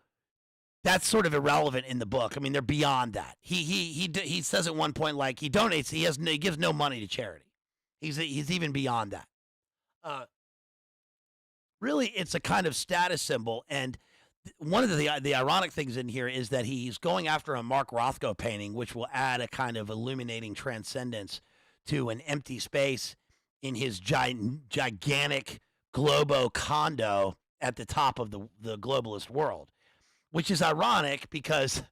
that's sort of irrelevant in the book. I mean, they're beyond that. He says at one point, like, he donates, he gives no money to charity. He's even beyond that. Really, it's a kind of status symbol, and one of the ironic things in here is that he's going after a Mark Rothko painting, which will add a kind of illuminating transcendence to an empty space in his gigantic Globo condo at the top of the globalist world, which is ironic because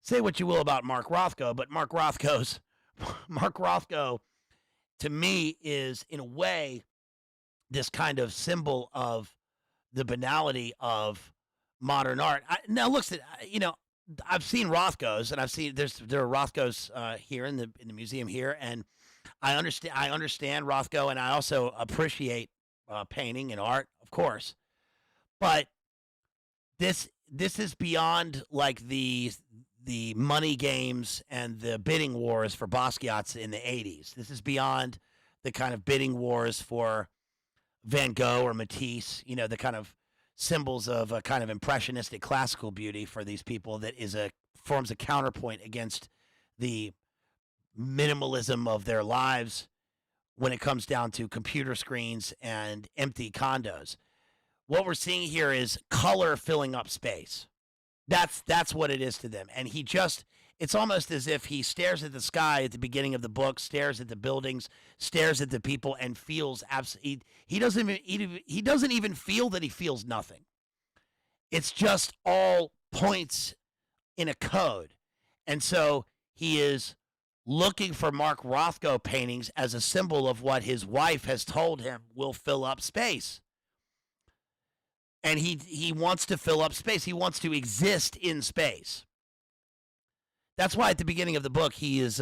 say what you will about Mark Rothko, but Mark Rothko to me is in a way this kind of symbol of the banality of modern art. Now, look, I've seen Rothkos, and there are Rothkos here in the museum here, and I understand Rothko, and I also appreciate painting and art, of course, but this is beyond like the money games and the bidding wars for Basquiat's in the 80s. This is beyond the kind of bidding wars for Van Gogh or Matisse, the kind of symbols of a kind of impressionistic classical beauty for these people that forms a counterpoint against the minimalism of their lives when it comes down to computer screens and empty condos. What we're seeing here is color filling up space. That's what it is to them. And it's almost as if he stares at the sky at the beginning of the book, stares at the buildings, stares at the people, and feels absolutely. He doesn't even feel that he feels nothing. It's just all points in a code. And so he is looking for Mark Rothko paintings as a symbol of what his wife has told him will fill up space. And he wants to fill up space. He wants to exist in space. That's why at the beginning of the book he is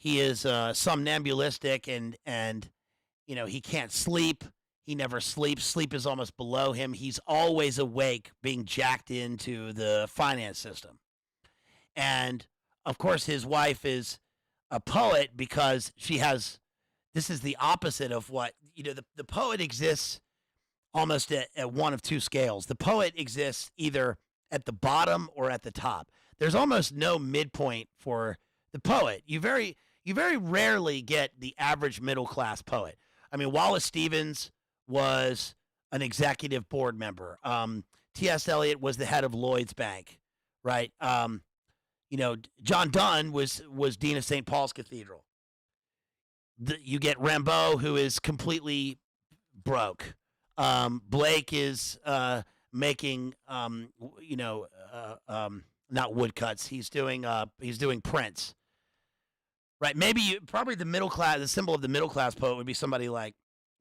somnambulistic and he can't sleep. He never sleeps. Sleep is almost below him. He's always awake, being jacked into the finance system. And of course, his wife is a poet because this is the opposite of what the poet exists almost at one of two scales. The poet exists either at the bottom or at the top. There's almost no midpoint for the poet. You very rarely get the average middle class poet. I mean, Wallace Stevens was an executive board member. T.S. Eliot was the head of Lloyd's Bank, right? John Donne was dean of St. Paul's Cathedral. You get Rimbaud, who is completely broke. Blake is making not woodcuts. He's doing prints. Right? Probably the middle class. The symbol of the middle class poet would be somebody like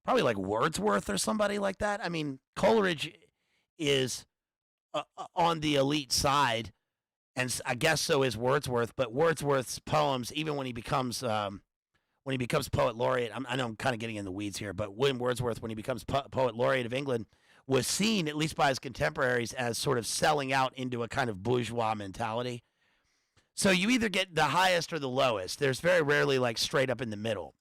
probably like Wordsworth or somebody like that. I mean, Coleridge is on the elite side, and I guess so is Wordsworth. But Wordsworth's poems, even when he becomes poet laureate, I know I'm kind of getting in the weeds here, but William Wordsworth, when he becomes poet laureate of England, was seen, at least by his contemporaries, as sort of selling out into a kind of bourgeois mentality. So you either get the highest or the lowest. There's very rarely like straight up in the middle.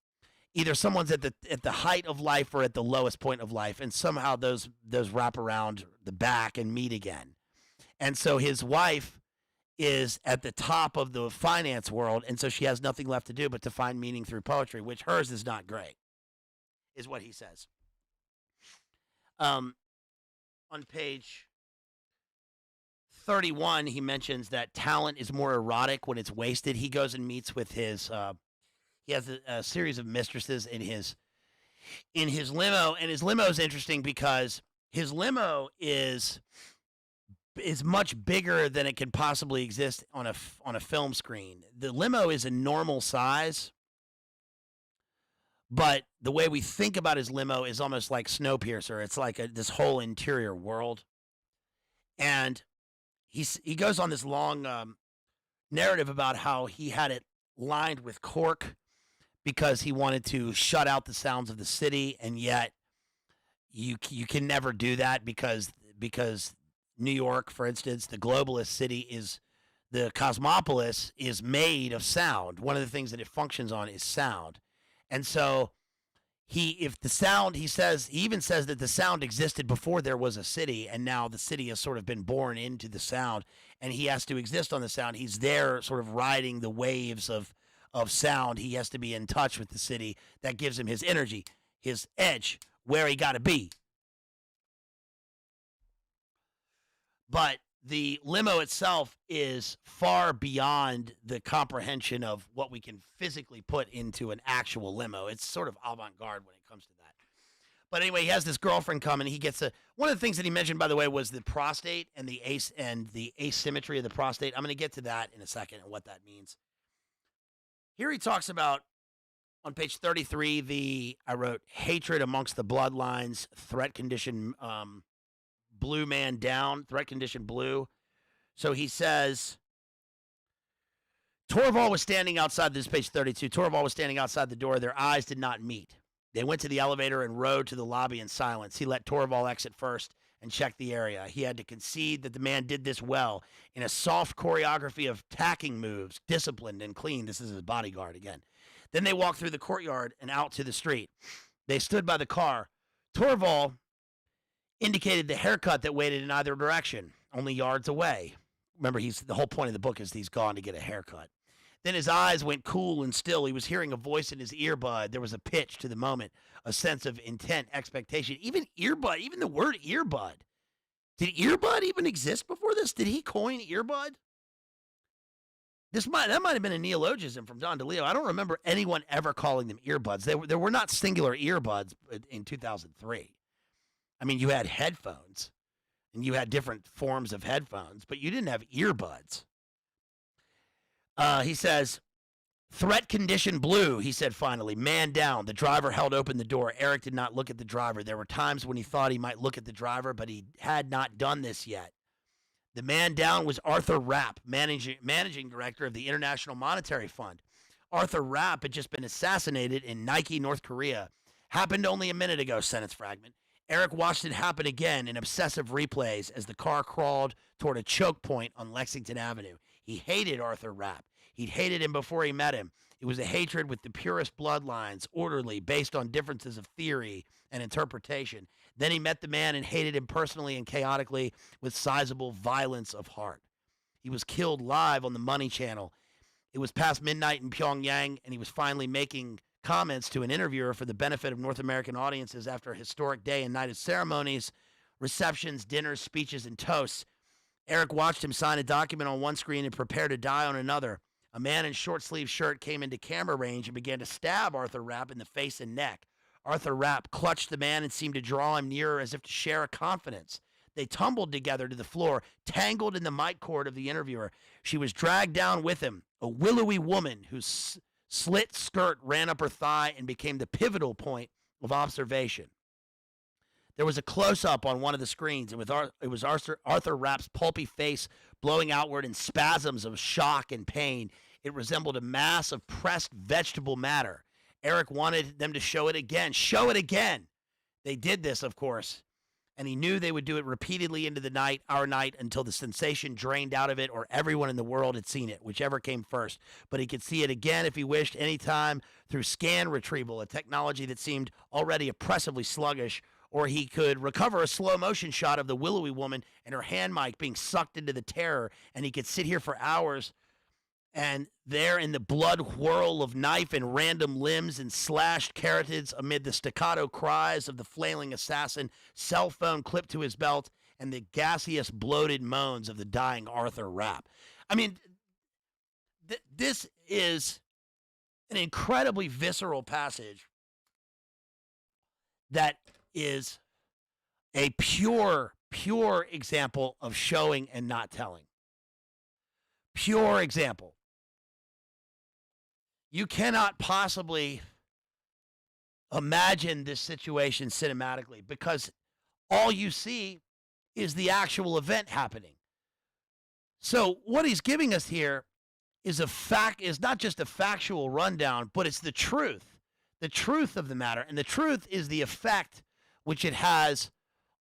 Either someone's at the height of life or at the lowest point of life, and somehow those wrap around the back and meet again. And so his wife is at the top of the finance world, and so she has nothing left to do but to find meaning through poetry, which hers is not great, is what he says. On page 31, he mentions that talent is more erotic when it's wasted. He goes and meets with his he has a series of mistresses in his limo, and his limo is interesting because his limo is much bigger than it can possibly exist on a film screen. The limo is a normal size, but the way we think about his limo is almost like Snowpiercer. It's like this whole interior world, and he goes on this long narrative about how he had it lined with cork because he wanted to shut out the sounds of the city, and yet you can never do that because New York, for instance, the globalist city, the Cosmopolis is made of sound. One of the things that it functions on is sound. And so he even says that the sound existed before there was a city, and now the city has sort of been born into the sound, and he has to exist on the sound. He's there sort of riding the waves of sound. He has to be in touch with the city. That gives him his energy, his edge, where he got to be. But the limo itself is far beyond the comprehension of what we can physically put into an actual limo. It's sort of avant-garde when it comes to that. But anyway, he has this girlfriend come, and he gets one of the things that he mentioned, by the way, was the prostate and the asymmetry of the prostate. I'm going to get to that in a second and what that means. Here he talks about, on page 33, I wrote, hatred amongst the bloodlines, threat condition, blue man down, threat condition blue. So he says, Torvald was standing outside, this is page 32, Torvald was standing outside the door. Their eyes did not meet. They went to the elevator and rode to the lobby in silence. He let Torvald exit first and check the area. He had to concede that the man did this well in a soft choreography of tacking moves, disciplined and clean. This is his bodyguard again. Then they walked through the courtyard and out to the street. They stood by the car. Torvald indicated the haircut that waited in either direction, only yards away. Remember, the whole point of the book is he's gone to get a haircut. Then his eyes went cool and still. He was hearing a voice in his earbud. There was a pitch to the moment, a sense of intent, expectation. Even earbud, even the word earbud. Did earbud even exist before this? Did he coin earbud? That might have been a neologism from Don Delillo. I don't remember anyone ever calling them earbuds. There were not singular earbuds in 2003. I mean, you had headphones, and you had different forms of headphones, but you didn't have earbuds. He says, threat condition blue, he said finally. Man down. The driver held open the door. Eric did not look at the driver. There were times when he thought he might look at the driver, but he had not done this yet. The man down was Arthur Rapp, managing director of the International Monetary Fund. Arthur Rapp had just been assassinated in Nike, North Korea. Happened only a minute ago, sentence fragment. Eric watched it happen again in obsessive replays as the car crawled toward a choke point on Lexington Avenue. He hated Arthur Rapp. He'd hated him before he met him. It was a hatred with the purest bloodlines, orderly, based on differences of theory and interpretation. Then he met the man and hated him personally and chaotically with sizable violence of heart. He was killed live on the Money Channel. It was past midnight in Pyongyang, and he was finally making comments to an interviewer for the benefit of North American audiences after a historic day and night of ceremonies, receptions, dinners, speeches, and toasts. Eric watched him sign a document on one screen and prepare to die on another. A man in short-sleeved shirt came into camera range and began to stab Arthur Rapp in the face and neck. Arthur Rapp clutched the man and seemed to draw him nearer as if to share a confidence. They tumbled together to the floor, tangled in the mic cord of the interviewer. She was dragged down with him, a willowy woman whose slit skirt ran up her thigh and became the pivotal point of observation. There was a close-up on one of the screens, and it was Arthur Rapp's pulpy face blowing outward in spasms of shock and pain. It resembled a mass of pressed vegetable matter. Eric wanted them to show it again. Show it again! They did this, of course, and he knew they would do it repeatedly into the night, our night, until the sensation drained out of it or everyone in the world had seen it, whichever came first. But he could see it again if he wished, anytime, through scan retrieval, a technology that seemed already oppressively sluggish, or he could recover a slow-motion shot of the willowy woman and her hand mic being sucked into the terror, and he could sit here for hours, and there in the blood whirl of knife and random limbs and slashed carotids amid the staccato cries of the flailing assassin, cell phone clipped to his belt, and the gaseous, bloated moans of the dying Arthur Rapp. I mean, this is an incredibly visceral passage that is a pure example of showing and not telling. Pure example. You cannot possibly imagine this situation cinematically because all you see is the actual event happening. So what he's giving us here is not just a factual rundown, but it's the truth of the matter. And the truth is the effect which it has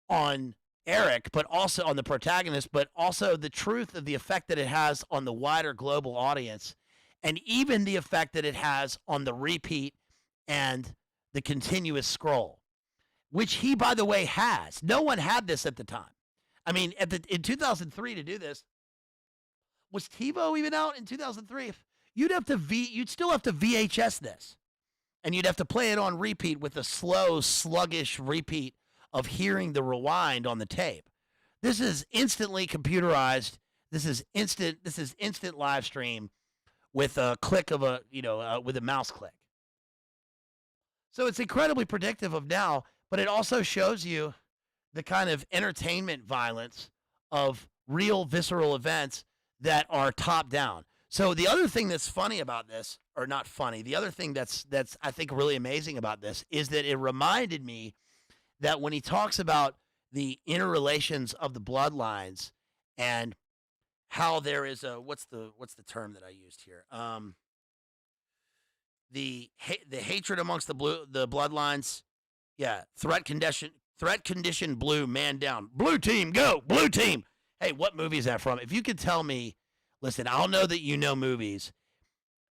on Eric, but also on the protagonist, but also the truth of the effect that it has on the wider global audience, and even the effect that it has on the repeat and the continuous scroll, which he, by the way, has. No one had this at the time. I mean, in 2003 to do this, was TiVo even out in 2003? You'd still have to VHS this. And you'd have to play it on repeat with a slow, sluggish repeat of hearing the rewind on the tape. This is instantly computerized. This is instant live stream with a click of with a mouse click. So it's incredibly predictive of now, but it also shows you the kind of entertainment violence of real visceral events that are top down. So the other thing that's funny about this, or not funny, the other thing that's I think really amazing about this is that it reminded me that when he talks about the interrelations of the bloodlines and how there is a what's the term that I used here? The hatred amongst the bloodlines. Yeah, threat condition blue, man down. Blue team, go, blue team. Hey, what movie is that from? If you could tell me, listen, I'll know that you know movies.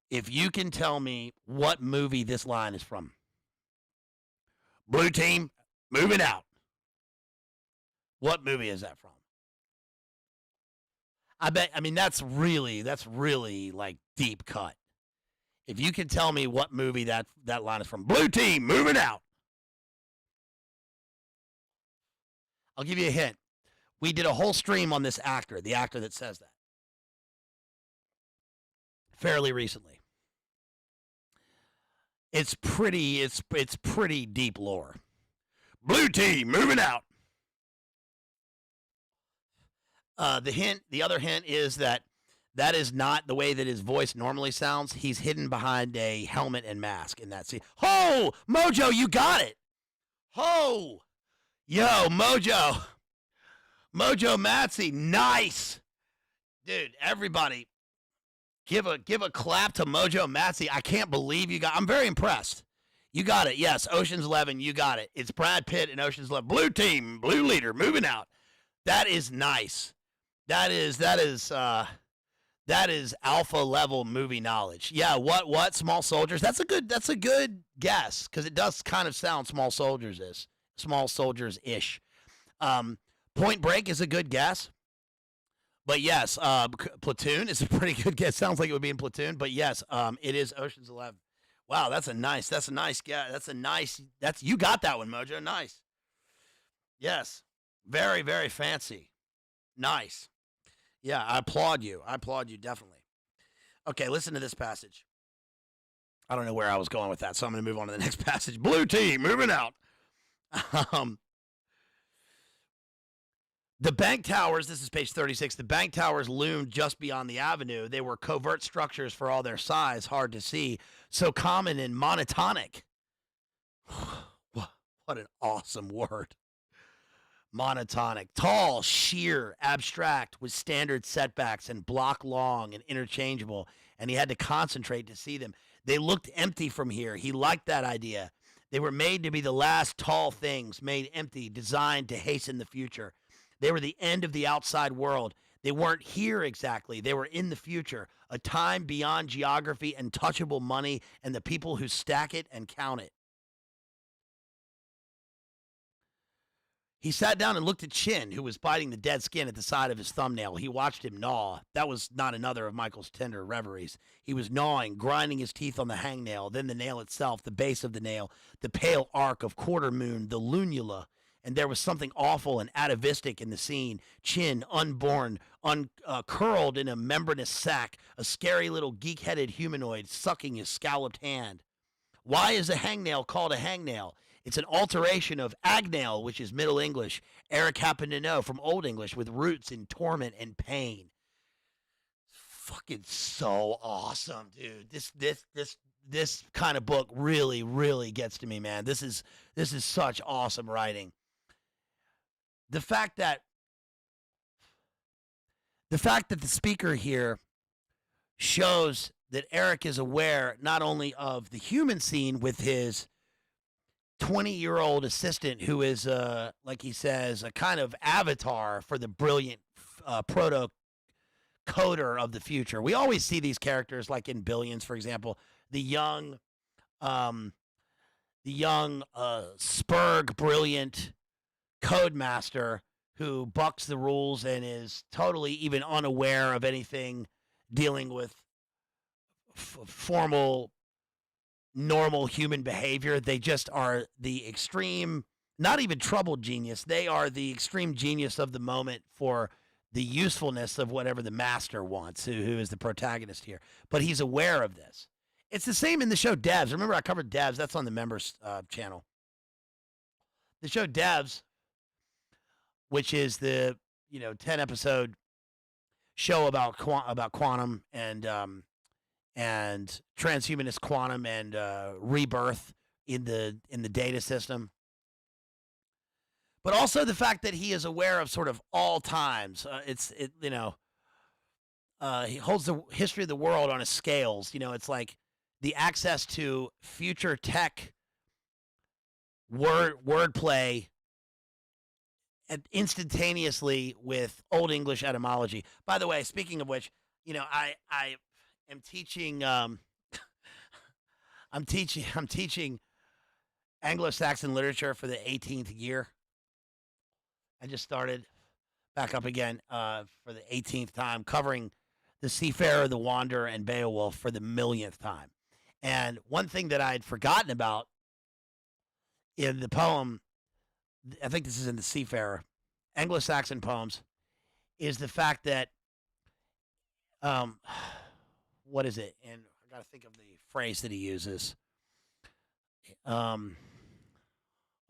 If you can tell me what movie this line is from. Blue team, moving out. What movie is that from? I mean, that's really like deep cut. If you can tell me what movie that line is from. Blue team, moving out. I'll give you a hint. We did a whole stream on this actor, the actor that says that, fairly recently. It's pretty deep lore. Blue team, moving out. The other hint is that is not the way that his voice normally sounds. He's hidden behind a helmet and mask in that scene. Ho! Mojo, you got it! Ho! Yo, Mojo Matsy, nice! Dude, everybody, give a clap to Mojo Matsy. I can't believe you got. I'm very impressed. You got it. Yes, Ocean's 11. You got it. It's Brad Pitt in Ocean's 11. Blue team, blue leader, moving out. That is nice. That is That is alpha level movie knowledge. Yeah, what Small Soldiers? That's a good guess because it does kind of sound Small Soldiers ish. Point Break is a good guess. But yes, Platoon is a pretty good guess. Sounds like it would be in Platoon, but yes, it is Ocean's 11. Wow, that's a nice guess. You got that one, Mojo. Nice. Yes. Very, very fancy. Nice. Yeah, I applaud you. Definitely. Okay, listen to this passage. I don't know where I was going with that, so I'm going to move on to the next passage. Blue team, moving out. The bank towers, this is page 36, the bank towers loomed just beyond the avenue. They were covert structures for all their size, hard to see, so common and monotonic. What an awesome word. Monotonic. Tall, sheer, abstract, with standard setbacks and block long and interchangeable, and he had to concentrate to see them. They looked empty from here. He liked that idea. They were made to be the last tall things, made empty, designed to hasten the future. They were the end of the outside world. They weren't here exactly. They were in the future, a time beyond geography and touchable money and the people who stack it and count it. He sat down and looked at Chin, who was biting the dead skin at the side of his thumbnail. He watched him gnaw. That was not another of Michael's tender reveries. He was gnawing, grinding his teeth on the hangnail, then the nail itself, the base of the nail, the pale arc of quarter moon, the lunula. And there was something awful and atavistic in the scene. Chin, unborn, curled in a membranous sack, a scary little geek-headed humanoid sucking his scalloped hand. Why is a hangnail called a hangnail? It's an alteration of agnail, which is Middle English. Eric happened to know from Old English, with roots in torment and pain. Fucking so awesome, dude. This kind of book really, really gets to me, man. This is such awesome writing. The fact that the speaker here shows that Eric is aware not only of the human scene with his 20-year-old assistant, who is, like he says, a kind of avatar for the brilliant proto-coder of the future. We always see these characters, like in Billions, for example, the young Spurg, brilliant codemaster who bucks the rules and is totally even unaware of anything dealing with formal, normal human behavior. They just are the extreme, not even troubled genius. They are the extreme genius of the moment for the usefulness of whatever the master wants, who is the protagonist here. But he's aware of this. It's the same in the show Devs. Remember, I covered Devs. That's on the members channel. The show Devs, which is the 10-episode show about quantum and transhumanist quantum and rebirth in the data system. But also the fact that he is aware of sort of all times. He holds the history of the world on his scales. It's like the access to future tech wordplay instantaneously with Old English etymology. By the way, speaking of which, I am teaching. I'm teaching Anglo-Saxon literature for the 18th year. I just started back up again for the 18th time, covering the Seafarer, the Wanderer, and Beowulf for the millionth time. And one thing that I had forgotten about in the poem, I think this is in the Seafarer, Anglo-Saxon poems, is the fact that, what is it? And I got to think of the phrase that he uses.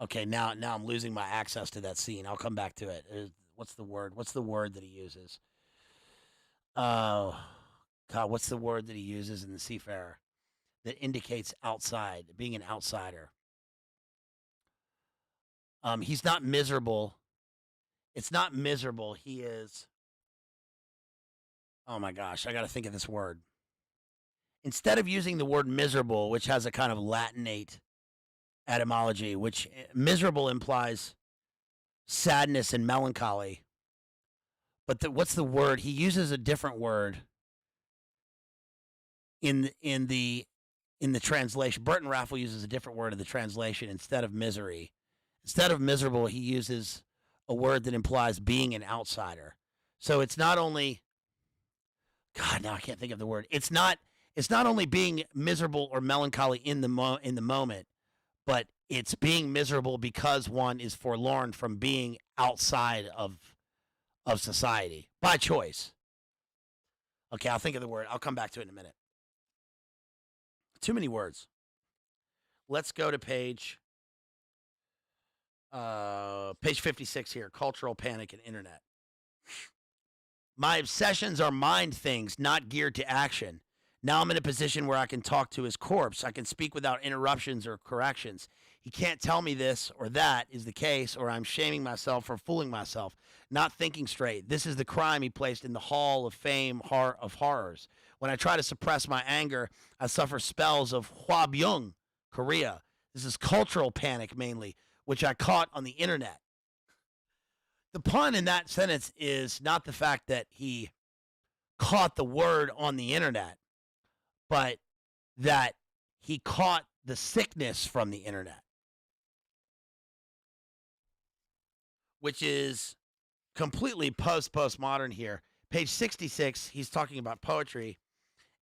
Okay, now I'm losing my access to that scene. I'll come back to it. What's the word? What's the word that he uses? Oh, God, what's the word that he uses in the Seafarer that indicates outside, being an outsider? He's not miserable. It's not miserable. He is. Oh my gosh, I got to think of this word. Instead of using the word miserable, which has a kind of Latinate etymology, which miserable implies sadness and melancholy. But what's the word? He uses a different word. in the translation. Burton Raffle uses a different word in the translation instead of misery. Instead of miserable, he uses a word that implies being an outsider. So it's not only God, now I can't think of the word. It's not only being miserable or melancholy in the moment, but it's being miserable because one is forlorn from being outside of society by choice. Okay, I'll think of the word. I'll come back to it in a minute. Too many words. Let's go to page 56 here. Cultural panic and internet. My obsessions are mind things, not geared to action. Now I'm in a position where I can talk to his corpse. I can speak without interruptions or corrections. He can't tell me this or that is the case, or I'm shaming myself for fooling myself, not thinking straight. This is the crime he placed in the Hall of Fame of horrors. When I try to suppress my anger, I suffer spells of Hwabyung, Korea. This is cultural panic mainly, which I caught on the internet. The pun in that sentence is not the fact that he caught the word on the internet, but that he caught the sickness from the internet, which is completely postmodern here. Page 66, he's talking about poetry,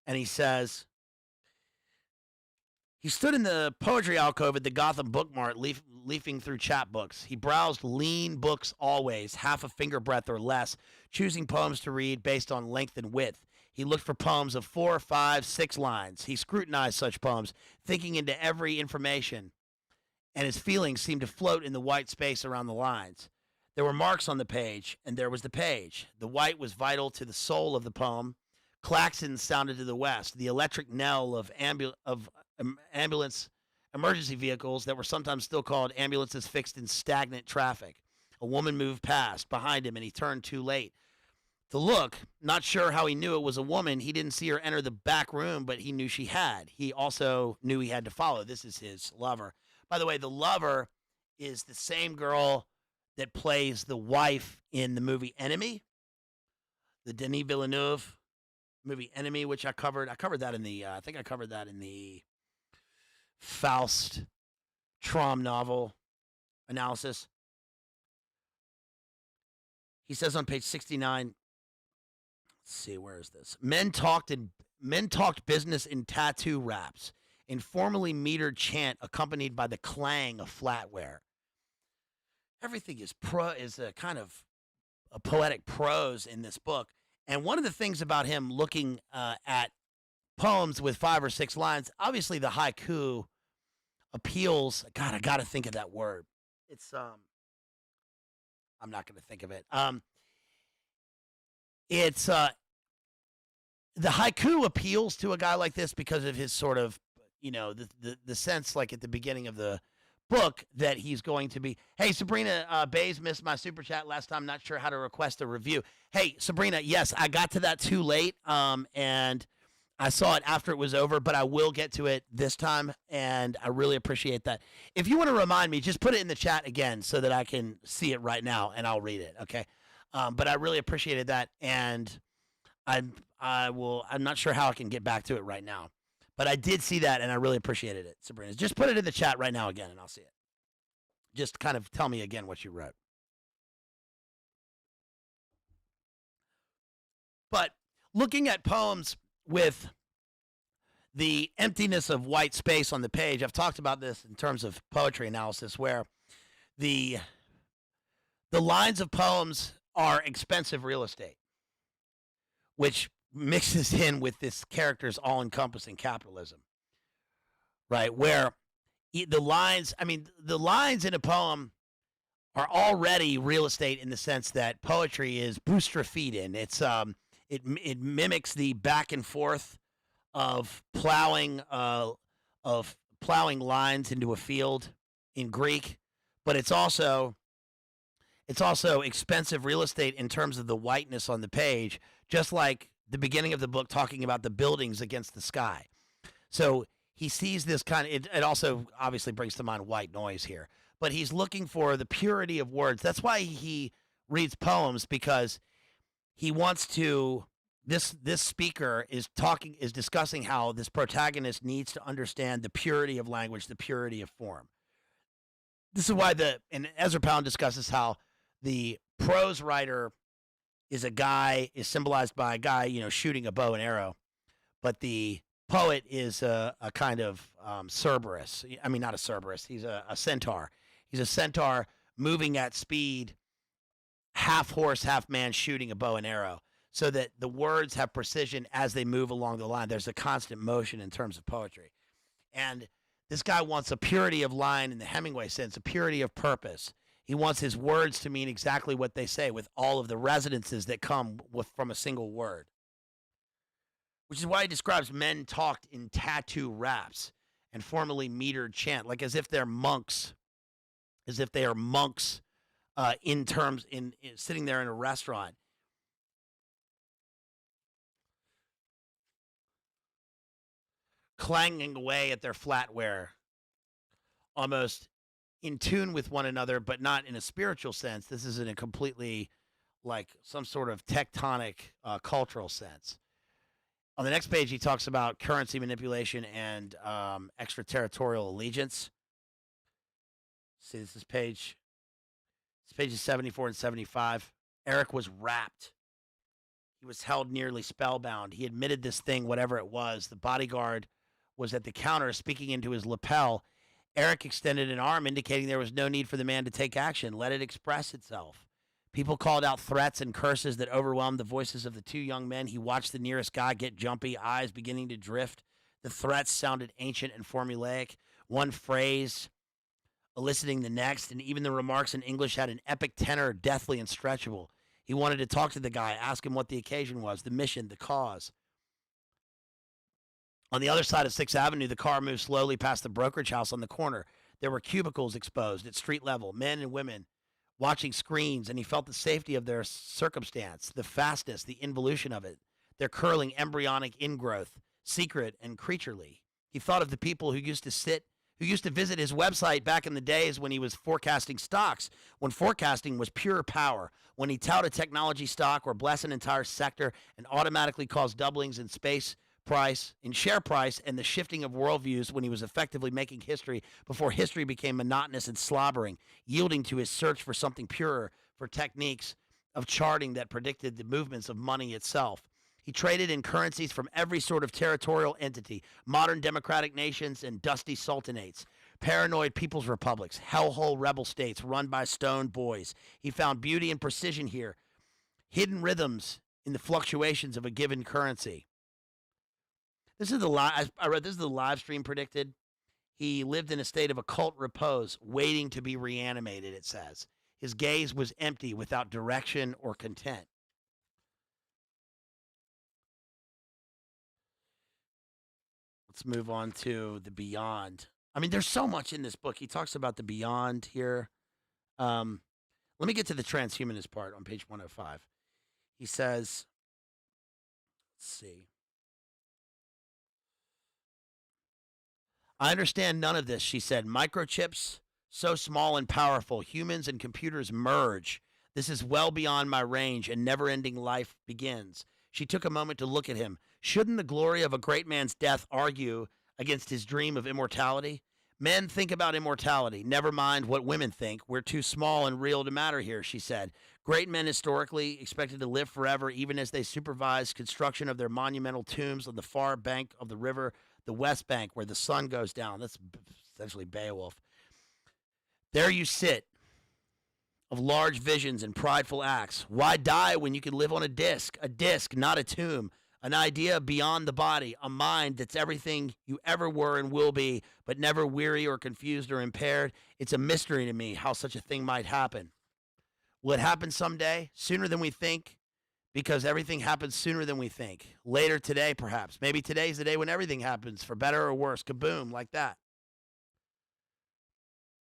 and he says, he stood in the poetry alcove at the Gotham Book Mart, leafing through chapbooks. He browsed lean books always, half a finger breadth or less, choosing poems to read based on length and width. He looked for poems of 4, 5, 6 lines. He scrutinized such poems, thinking into every information, and his feelings seemed to float in the white space around the lines. There were marks on the page, and there was the page. The white was vital to the soul of the poem. Klaxons sounded to the west, the electric knell of ambulance emergency vehicles that were sometimes still called ambulances fixed in stagnant traffic. A woman moved past behind him, and he turned too late to look. Not sure how he knew it was a woman. He didn't see her enter the back room, but he knew she had. He also knew he had to follow. This is his lover. By the way, the lover is the same girl that plays the wife in the movie Enemy, the Denis Villeneuve movie Enemy, which I covered. I covered that in the, I think I covered that in the Faust Traum novel analysis. He says on page 69, let's see, where is this? Men talked business in tattoo raps, informally metered chant accompanied by the clang of flatware. Everything is a kind of a poetic prose in this book. And one of the things about him looking at poems with 5 or 6 lines, obviously the haiku appeals. God, I got to think of that word. It's I'm not going to think of it. It's the haiku appeals to a guy like this because of his sort of, the sense, like at the beginning of the book, that he's going to be, hey, Sabrina, Bazed missed my super chat last time, not sure how to request a review. Hey, Sabrina, yes, I got to that too late, and I saw it after it was over, but I will get to it this time, and I really appreciate that. If you want to remind me, just put it in the chat again so that I can see it right now, and I'll read it, okay? But I really appreciated that, and I'm not sure how I can get back to it right now. But I did see that, and I really appreciated it, Sabrina. Just put it in the chat right now again, and I'll see it. Just kind of tell me again what you wrote. But looking at poems with the emptiness of white space on the page, I've talked about this in terms of poetry analysis, where the lines of poems are expensive real estate, which mixes in with this character's all-encompassing capitalism, right? Where the lines in a poem are already real estate in the sense that poetry is boustrophedon. It's it mimics the back and forth of plowing lines into a field in Greek, but it's also expensive real estate in terms of the whiteness on the page, just like the beginning of the book talking about the buildings against the sky. So he sees this kind of, it also obviously brings to mind white noise here, but he's looking for the purity of words. That's why he reads poems, because he wants to this speaker is discussing how this protagonist needs to understand the purity of language, the purity of form. This is why and Ezra Pound discusses how the prose writer is symbolized by a guy, shooting a bow and arrow, but the poet is a kind of Cerberus. I mean, not a Cerberus. He's a centaur. He's a centaur moving at speed, half horse, half man, shooting a bow and arrow, so that the words have precision as they move along the line. There's a constant motion in terms of poetry. And this guy wants a purity of line in the Hemingway sense, a purity of purpose. He wants his words to mean exactly what they say, with all of the resonances that come from a single word. Which is why he describes men talked in tattoo raps and formally metered chant, like as if they're monks, as if they are monks in sitting there in a restaurant. Clanging away at their flatware, almost in tune with one another, but not in a spiritual sense. This is in a completely, like, some sort of tectonic cultural sense. On the next page, he talks about currency manipulation and extraterritorial allegiance. See, this is pages 74 and 75. Eric was rapt. He was held nearly spellbound. He admitted this thing, whatever it was. The bodyguard was at the counter speaking into his lapel. Eric extended an arm, indicating there was no need for the man to take action. Let it express itself. People called out threats and curses that overwhelmed the voices of the two young men. He watched the nearest guy get jumpy, eyes beginning to drift. The threats sounded ancient and formulaic, one phrase eliciting the next, and even the remarks in English had an epic tenor, deathly and stretchable. He wanted to talk to the guy, ask him what the occasion was, the mission, the cause. On the other side of 6th Avenue, the car moved slowly past the brokerage house on the corner. There were cubicles exposed at street level, men and women watching screens, and he felt the safety of their circumstance, the fastness, the involution of it, their curling embryonic ingrowth, secret and creaturely. He thought of the people who used to visit his website back in the days when he was forecasting stocks, when forecasting was pure power, when he touted a technology stock or blessed an entire sector and automatically caused doublings in share price, and the shifting of worldviews when he was effectively making history before history became monotonous and slobbering, yielding to his search for something purer, for techniques of charting that predicted the movements of money itself. He traded in currencies from every sort of territorial entity, modern democratic nations and dusty sultanates, paranoid people's republics, hellhole rebel states run by stoned boys. He found beauty and precision here, hidden rhythms in the fluctuations of a given currency. This is the live stream predicted. He lived in a state of occult repose, waiting to be reanimated, it says. His gaze was empty, without direction or content. Let's move on to the beyond. I mean, there's so much in this book. He talks about the beyond here. Let me get to the transhumanist part on page 105. He says, let's see. I understand none of this, she said. Microchips, so small and powerful. Humans and computers merge. This is well beyond my range, and never-ending life begins. She took a moment to look at him. Shouldn't the glory of a great man's death argue against his dream of immortality? Men think about immortality. Never mind what women think. We're too small and real to matter here, she said. Great men historically expected to live forever, even as they supervised construction of their monumental tombs on the far bank of the river, the West Bank, where the sun goes down. That's essentially Beowulf. There you sit, of large visions and prideful acts. Why die when you can live on a disc, not a tomb, an idea beyond the body, a mind that's everything you ever were and will be, but never weary or confused or impaired? It's a mystery to me how such a thing might happen. Will it happen someday, sooner than we think? Because everything happens sooner than we think. Later today, perhaps. Maybe today's the day when everything happens, for better or worse. Kaboom, like that.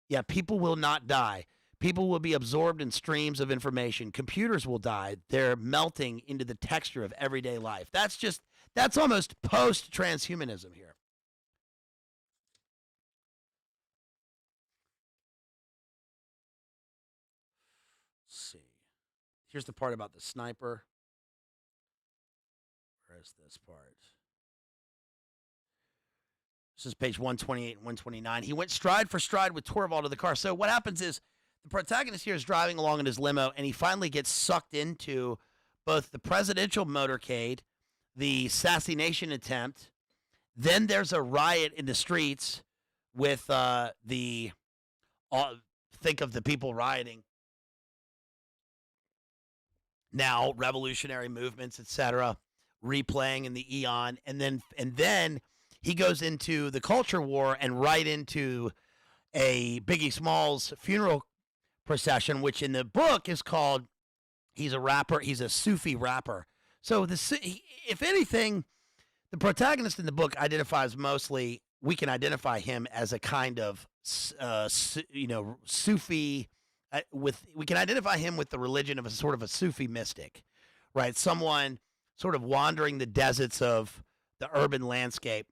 Yeah, people will not die. People will be absorbed in streams of information. Computers will die. They're melting into the texture of everyday life. That's almost post-transhumanism here. Let's see. Here's the part about the sniper. Where's this part? This is page 128 and 129. He went stride for stride with Torvald to the car. So what happens is the protagonist here is driving along in his limo, and he finally gets sucked into both the presidential motorcade, the assassination attempt. Then there's a riot in the streets with think of the people rioting now, revolutionary movements, etc., replaying in the eon, and then he goes into the culture war and right into a Biggie Smalls funeral procession, which in the book is called, he's a rapper, he's a Sufi rapper. So if anything, the protagonist in the book identifies mostly, we can identify him as a kind of Sufi. We can identify him with the religion of a sort of a Sufi mystic, right? Someone sort of wandering the deserts of the urban landscape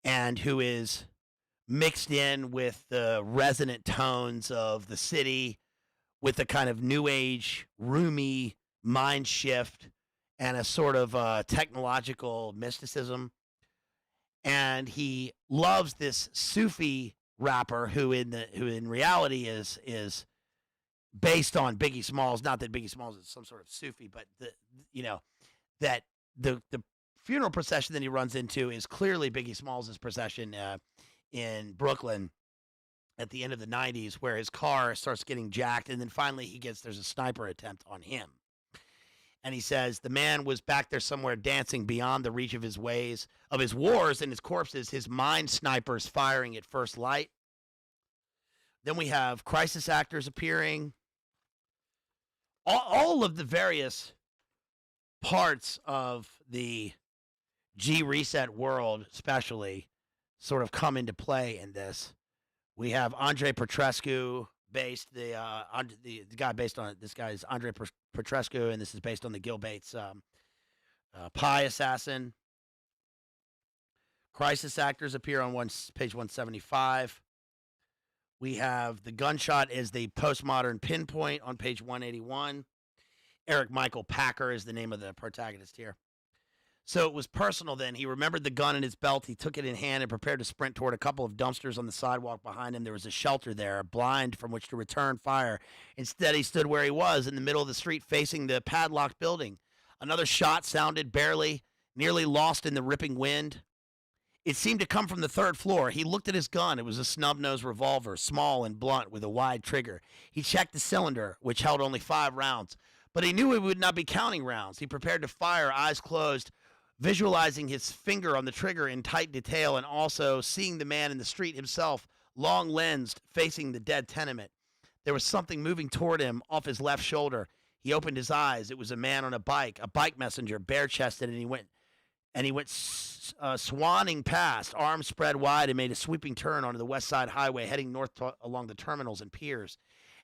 and who is mixed in with the resonant tones of the city with a kind of new age, roomy mind shift and a sort of technological mysticism. And he loves this Sufi rapper who in reality is based on Biggie Smalls. Not that Biggie Smalls is some sort of Sufi, but that the funeral procession that he runs into is clearly Biggie Smalls' procession in Brooklyn at the end of the 90s, where his car starts getting jacked, and then finally there's a sniper attempt on him. And he says the man was back there somewhere dancing beyond the reach of his wars and his corpses, his mind snipers firing at first light. Then we have crisis actors appearing. All of the various parts of the G Reset world, especially, sort of come into play in this. We have Andre Petrescu, the guy based on it. This guy is Andre Petrescu, and this is based on the Gil Bates Pi assassin. Crisis actors appear on page 175. We have the gunshot as the postmodern pinpoint on page 181. Eric Michael Packer is the name of the protagonist here. So it was personal then. He remembered the gun in his belt. He took it in hand and prepared to sprint toward a couple of dumpsters on the sidewalk behind him. There was a shelter there, a blind from which to return fire. Instead, he stood where he was in the middle of the street facing the padlocked building. Another shot sounded barely, nearly lost in the ripping wind. It seemed to come from the third floor. He looked at his gun. It was a snub-nosed revolver, small and blunt with a wide trigger. He checked the cylinder, which held only 5 rounds. But he knew he would not be counting rounds. He prepared to fire, eyes closed, visualizing his finger on the trigger in tight detail and also seeing the man in the street himself, long-lensed, facing the dead tenement. There was something moving toward him off his left shoulder. He opened his eyes. It was a man on a bike messenger, bare-chested, and he went swanning past, arms spread wide, and made a sweeping turn onto the West Side Highway, heading north along the terminals and piers.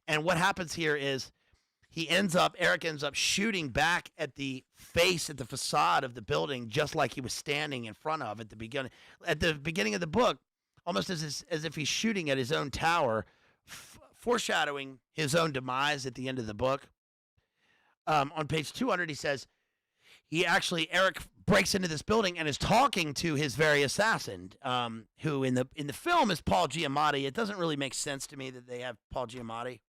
And what happens here is Eric ends up shooting back at the facade of the building, just like he was standing in front of at the beginning. At the beginning of the book, almost as if he's shooting at his own tower, foreshadowing his own demise at the end of the book. On page 200, he says, Eric breaks into this building and is talking to his very assassin, who in the film is Paul Giamatti. It doesn't really make sense to me that they have Paul Giamatti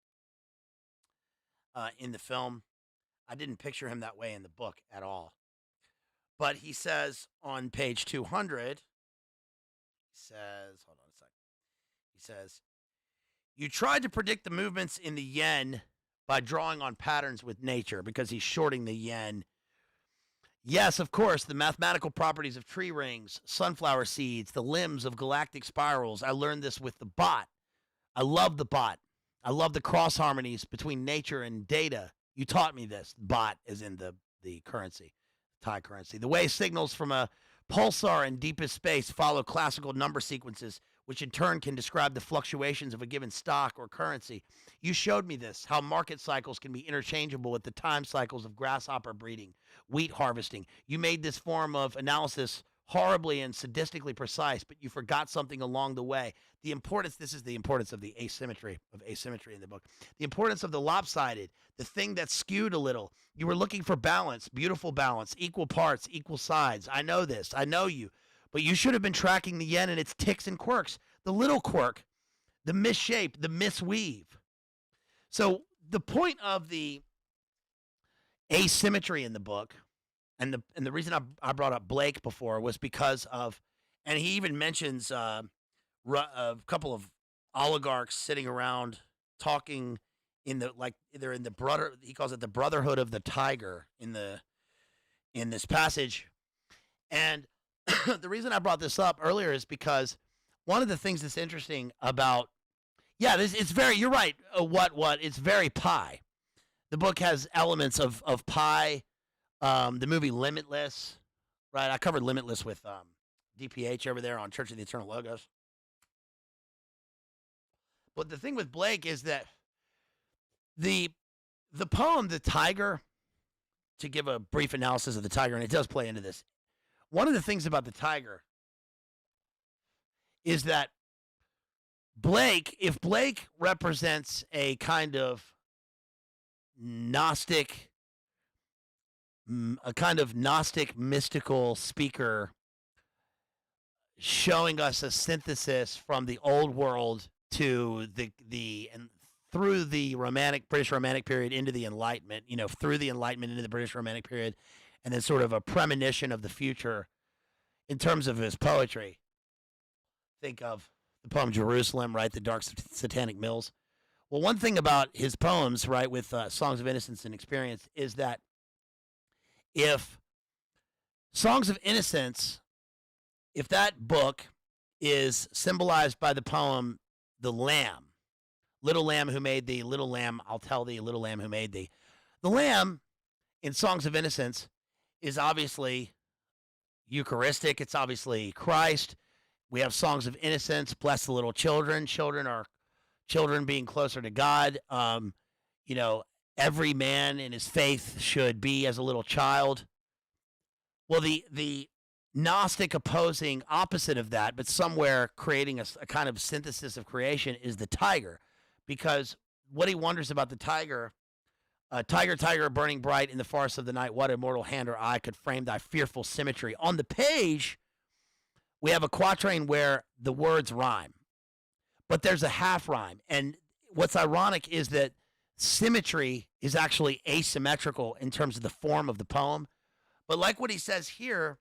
in the film. I didn't picture him that way in the book at all. But he says on page 200, he says, you tried to predict the movements in the yen by drawing on patterns with nature, because he's shorting the yen. Yes, of course, the mathematical properties of tree rings, sunflower seeds, the limbs of galactic spirals. I learned this with the bot. I love the bot. I love the cross harmonies between nature and data. You taught me this. Bot is in the currency, Thai currency. The way signals from a pulsar in deepest space follow classical number sequences, which in turn can describe the fluctuations of a given stock or currency. You showed me this, how market cycles can be interchangeable with the time cycles of grasshopper breeding, wheat harvesting. You made this form of analysis horribly and sadistically precise, but you forgot something along the way. This is the importance of the asymmetry in the book. The importance of the lopsided, the thing that's skewed a little. You were looking for balance, beautiful balance, equal parts, equal sides. I know this. I know you. But you should have been tracking the yen and its ticks and quirks. The little quirk, the misshape, the misweave. So the point of the asymmetry in the book, and the reason I brought up Blake before was because of, and he even mentions a couple of oligarchs sitting around talking they're in the brother, he calls it the brotherhood of the tiger in this passage. And the reason I brought this up earlier is because one of the things that's interesting about, it's very, you're right. It's very pie. The book has elements of pie. The movie Limitless, right? I covered Limitless with DPH over there on Church of the Eternal Logos. But the thing with Blake is that the poem, The Tiger, to give a brief analysis of the tiger, and it does play into this. One of the things about the tiger is that if Blake represents a kind of Gnostic, mystical speaker showing us a synthesis from the old world to and through the British Romantic period into the Enlightenment, through the Enlightenment into the British Romantic period, and then sort of a premonition of the future in terms of his poetry. Think of the poem Jerusalem, right? The Dark Satanic Mills. Well, one thing about his poems, right, with Songs of Innocence and Experience, is that if Songs of Innocence, if that book is symbolized by the poem The Lamb, little lamb who made thee, little lamb, I'll tell thee, little lamb who made thee. The lamb in Songs of Innocence is obviously Eucharistic. It's obviously Christ. We have Songs of Innocence, bless the little children. Children being closer to God. Every man in his faith should be as a little child. Well, the Gnostic opposing opposite of that, but somewhere creating a kind of synthesis of creation, is the tiger. Because what he wonders about the tiger, tiger, burning bright in the forest of the night, what immortal hand or eye could frame thy fearful symmetry? On the page, we have a quatrain where the words rhyme, but there's a half rhyme. And what's ironic is that symmetry is actually asymmetrical in terms of the form of the poem. But like what he says here,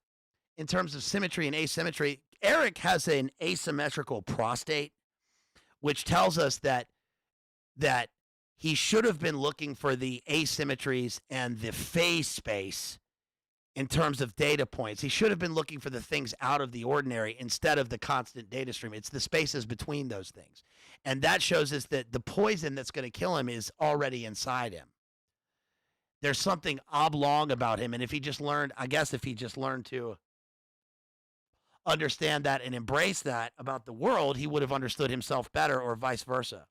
in terms of symmetry and asymmetry, Eric has an asymmetrical prostate, which tells us that he should have been looking for the asymmetries and the phase space in terms of data points. He should have been looking for the things out of the ordinary instead of the constant data stream. It's the spaces between those things. And that shows us that the poison that's going to kill him is already inside him. There's something oblong about him. And if he just learned to understand that and embrace that about the world, he would have understood himself better, or vice versa.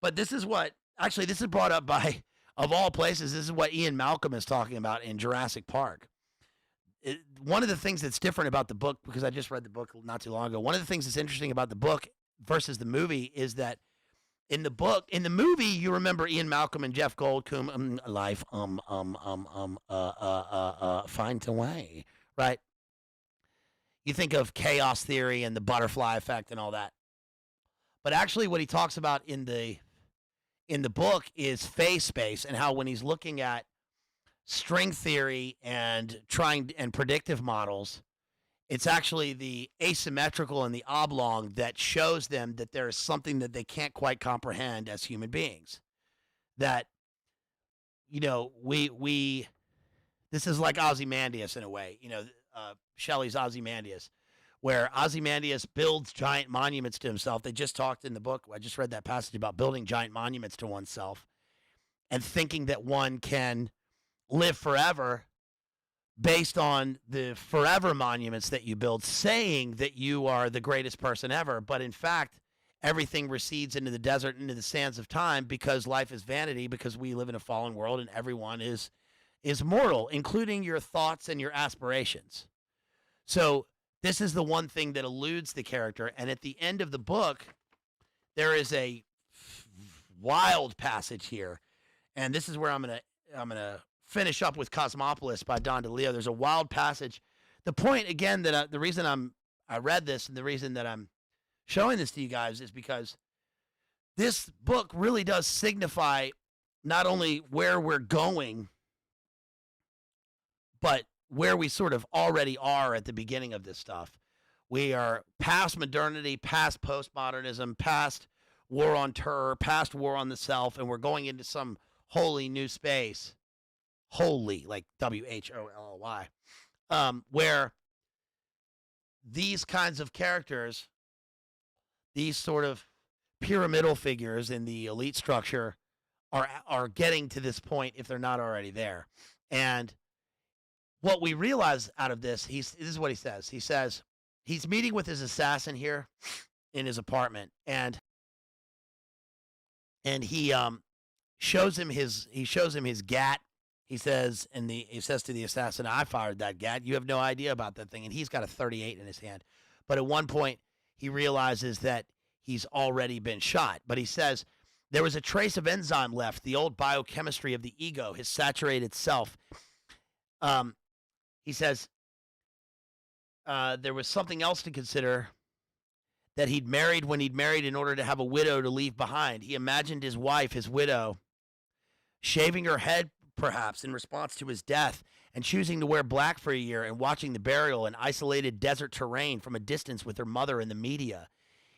But this is brought up by, of all places, this is what Ian Malcolm is talking about in Jurassic Park. One of the things that's different about the book, because I just read the book not too long ago, one of the things that's interesting about the book versus the movie is that in the movie, you remember Ian Malcolm and Jeff Goldblum, life, finds a way, right? You think of chaos theory and the butterfly effect and all that. But actually what he talks about in the book is phase space, and how when he's looking at string theory and predictive models, it's actually the asymmetrical and the oblong that shows them that there is something that they can't quite comprehend as human beings. That, this is like Ozymandias in a way, Shelley's Ozymandias, where Ozymandias builds giant monuments to himself. They just talked in the book, I just read that passage about building giant monuments to oneself and thinking that one can live forever based on the forever monuments that you build, saying that you are the greatest person ever. But in fact, everything recedes into the desert, into the sands of time, because life is vanity, because we live in a fallen world and everyone is mortal, including your thoughts and your aspirations. So this is the one thing that eludes the character. And at the end of the book, there is a wild passage here, and this is where I'm gonna finish up with Cosmopolis by Don DeLeo. There's a wild passage. The point again that the reason I read this and the reason that I'm showing this to you guys is because this book really does signify not only where we're going, but where we sort of already are at the beginning of this stuff. We are past modernity, past postmodernism, past war on terror, past war on the self, and we're going into some wholly new space. Wholly, like WHOLLY, where these kinds of characters, these sort of pyramidal figures in the elite structure are getting to this point if they're not already there. And what we realize out of this, this is what he says. He says he's meeting with his assassin here in his apartment, and he shows him his gat. He says to the assassin, "I fired that gat. You have no idea about that thing." And he's got a 38 in his hand. But at one point, he realizes that he's already been shot. But he says, there was a trace of enzyme left, the old biochemistry of the ego, his saturated self. He says, there was something else to consider, that he'd married when he'd married in order to have a widow to leave behind. He imagined his wife, his widow, shaving her head, perhaps, in response to his death, and choosing to wear black for a year and watching the burial in isolated desert terrain from a distance with her mother in the media.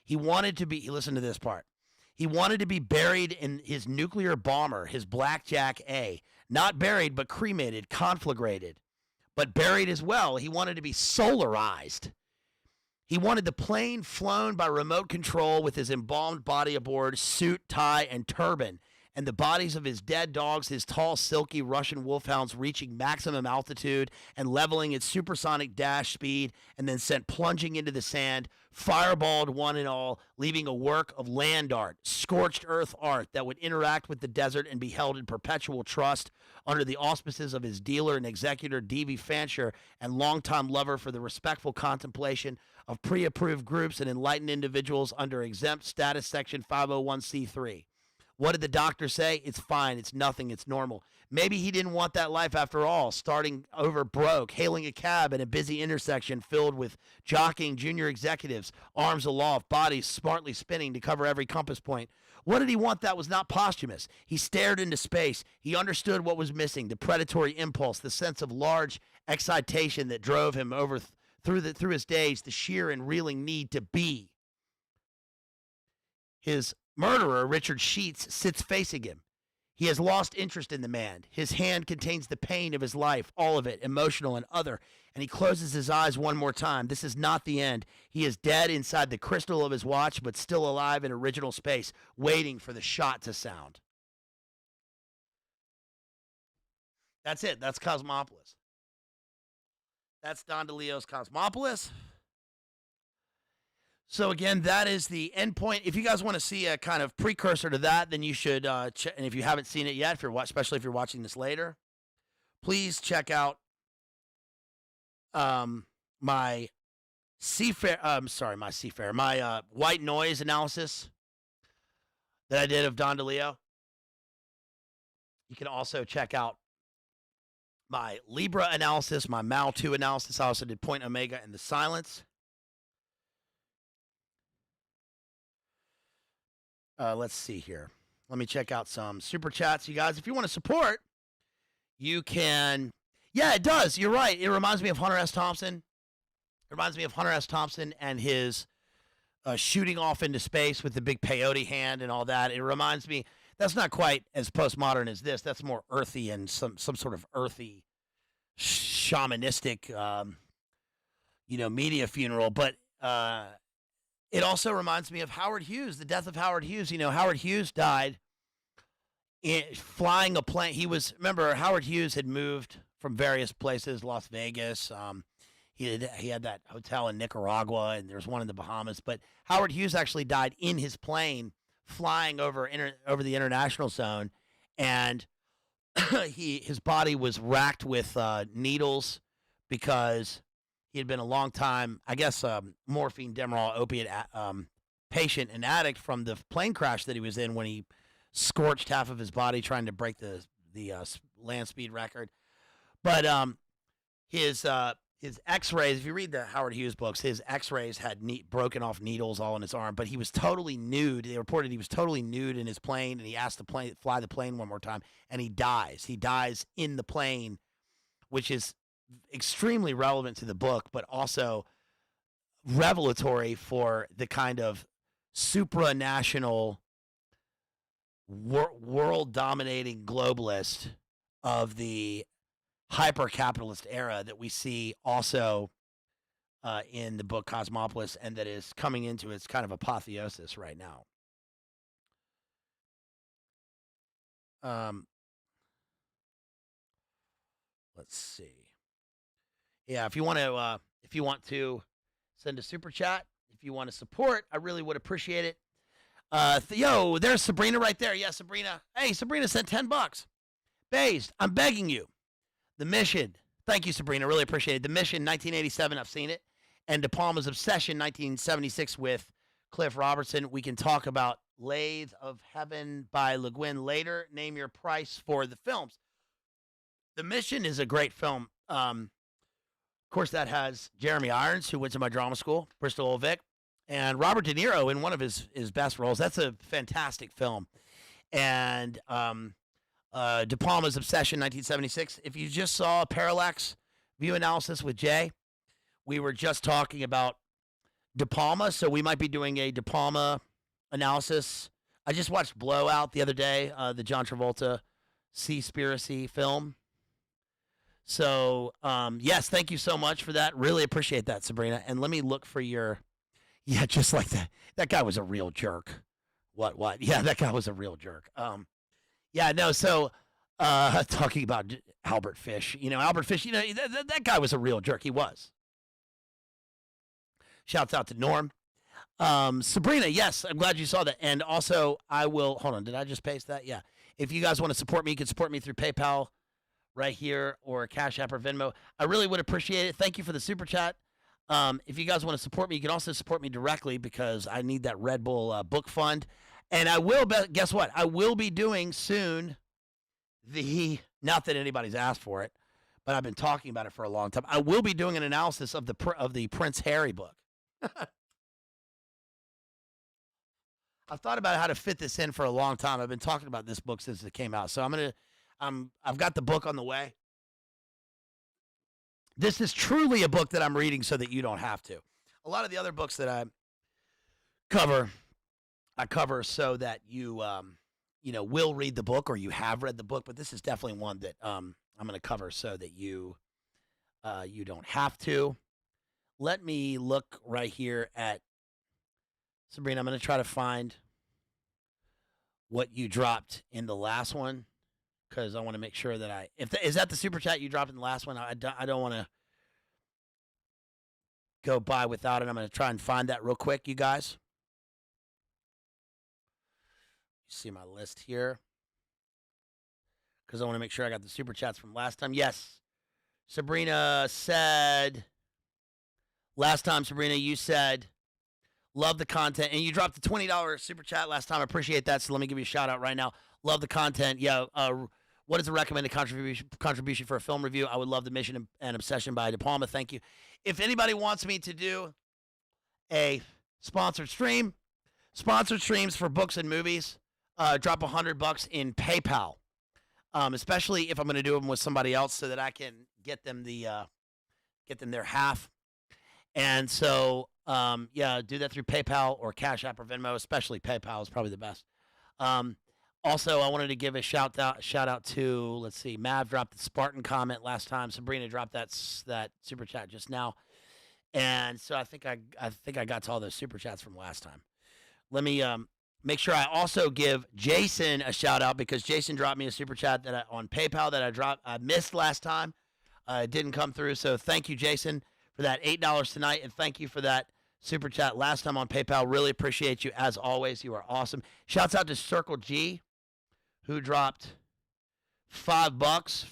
He wanted to be, listen to this part, he wanted to be buried in his nuclear bomber, his Blackjack A. Not buried, but cremated, conflagrated. But buried as well. He wanted to be solarized. He wanted the plane flown by remote control with his embalmed body aboard, suit, tie, and turban, and the bodies of his dead dogs, his tall, silky Russian wolfhounds, reaching maximum altitude and leveling at supersonic dash speed, and then sent plunging into the sand, fireballed one and all, leaving a work of land art, scorched earth art that would interact with the desert and be held in perpetual trust under the auspices of his dealer and executor, D.V. Fancher, and longtime lover for the respectful contemplation of pre-approved groups and enlightened individuals under exempt status section 501c3. What did the doctor say? It's fine. It's nothing. It's normal. Maybe he didn't want that life after all, starting over broke, hailing a cab in a busy intersection filled with jockeying junior executives, arms aloft, bodies smartly spinning to cover every compass point. What did he want that was not posthumous? He stared into space. He understood what was missing, the predatory impulse, the sense of large excitation that drove him over through his days, the sheer and reeling need to be. His murderer, Richard Sheets, sits facing him. He has lost interest in the man. His hand contains the pain of his life, all of it, emotional and other, and he closes his eyes one more time. This is not the end. He is dead inside the crystal of his watch, but still alive in original space, waiting for the shot to sound. That's it. That's Cosmopolis. That's Don DeLeo's Cosmopolis. So again, that is the end point. If you guys want to see a kind of precursor to that, then you should check. And if you haven't seen it yet, especially if you're watching this later, please check out my white noise analysis that I did of Don DeLeo. You can also check out my Libra analysis, my Mao 2 analysis. I also did Point Omega and the Silence. Let's see here. Let me check out some super chats, you guys. If you want to support, you can. Yeah, it does. You're right. It reminds me of Hunter S. Thompson. It reminds me of Hunter S. Thompson and his shooting off into space with the big peyote hand and all that. It reminds me. That's not quite as postmodern as this. That's more earthy and some sort of earthy, shamanistic, media funeral. But it also reminds me of Howard Hughes, the death of Howard Hughes. Howard Hughes died flying a plane. Remember, Howard Hughes had moved from various places, Las Vegas. He had that hotel in Nicaragua, and there's one in the Bahamas. But Howard Hughes actually died in his plane flying over the international zone, and his body was racked with needles because He had been a long time, I guess, morphine, Demerol, opiate patient and addict from the plane crash that he was in when he scorched half of his body trying to break the land speed record. But his X-rays, if you read the Howard Hughes books, his X-rays had broken off needles all in his arm, but he was totally nude. They reported he was totally nude in his plane, and he asked to fly the plane one more time, and he dies. He dies in the plane, which is extremely relevant to the book, but also revelatory for the kind of supranational, world-dominating globalist of the hyper-capitalist era that we see also in the book Cosmopolis, and that is coming into its kind of apotheosis right now. Let's see. Yeah, if you want to send a super chat, if you want to support, I really would appreciate it. Yo, there's Sabrina right there. Yeah, Sabrina. Hey, Sabrina sent $10. Bazed, I'm begging you. The Mission. Thank you, Sabrina. Really appreciate it. The Mission, 1987. I've seen it. And De Palma's Obsession, 1976, with Cliff Robertson. We can talk about Lathe of Heaven by Le Guin later. Name your price for the films. The Mission is a great film. Of course, that has Jeremy Irons, who went to my drama school, Bristol Old Vic, and Robert De Niro in one of his best roles. That's a fantastic film. And De Palma's Obsession, 1976. If you just saw a Parallax View Analysis with Jay, we were just talking about De Palma, so we might be doing a De Palma analysis. I just watched Blowout the other day, the John Travolta Seaspiracy film. So, yes, thank you so much for that. Really appreciate that, Sabrina. And let me look for your, yeah, just like that. That guy was a real jerk. What? Yeah, that guy was a real jerk. Yeah, no, so talking about Albert Fish, Albert Fish, that guy was a real jerk. He was. Shouts out to Norm. Sabrina, yes, I'm glad you saw that. And also, I will, hold on, did I just paste that? Yeah. If you guys want to support me, you can support me through PayPal right here or Cash App or Venmo. I really would appreciate it. Thank you for the super chat. If you guys want to support me, you can also support me directly because I need that Red Bull book fund. And I will, guess what? I will be doing soon not that anybody's asked for it, but I've been talking about it for a long time. I will be doing an analysis of the Prince Harry book. I've thought about how to fit this in for a long time. I've been talking about this book since it came out. So I've got the book on the way. This is truly a book that I'm reading so that you don't have to. A lot of the other books that I cover so that you will read the book or you have read the book, but this is definitely one that I'm going to cover so that you don't have to. Let me look right here at Sabrina. I'm going to try to find what you dropped in the last one because I want to make sure that is that the super chat you dropped in the last one? I don't want to go by without it. I'm going to try and find that real quick, you guys. You see my list here because I want to make sure I got the super chats from last time. Yes, Sabrina said last time. Sabrina, you said love the content, and you dropped the $20 super chat last time. I appreciate that. So let me give you a shout out right now. Love the content. Yeah. What is the recommended contribution for a film review? I would love The Mission and Obsession by De Palma. Thank you. If anybody wants me to do a sponsored streams for books and movies, drop $100 in PayPal. Especially if I'm going to do them with somebody else, so that I can get them their half. And so, do that through PayPal or Cash App or Venmo. Especially PayPal is probably the best. Also, I wanted to give a shout out to, let's see, Mav dropped the Spartan comment last time. Sabrina dropped that super chat just now. And so I think I got to all those super chats from last time. Let me make sure I also give Jason a shout out because Jason dropped me a super chat on PayPal that I missed last time. It didn't come through. So thank you, Jason, for that $8 tonight. And thank you for that super chat last time on PayPal. Really appreciate you as always. You are awesome. Shouts out to Circle G, who dropped $5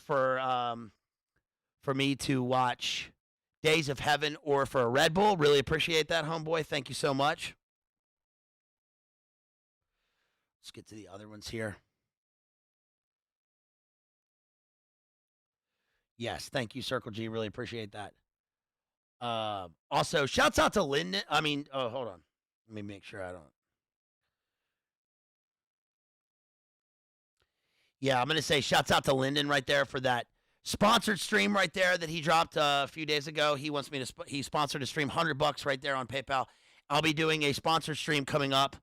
for me to watch Days of Heaven or for a Red Bull. Really appreciate that, homeboy. Thank you so much. Let's get to the other ones here. Yes, thank you, Circle G. Really appreciate that. Also, shouts out to Lyndon. Hold on. Let me make sure I don't. Yeah, I'm going to say shouts out to Lyndon right there for that sponsored stream right there that he dropped a few days ago. He wants me to, he sponsored a stream, $100 right there on PayPal. I'll be doing a sponsored stream coming up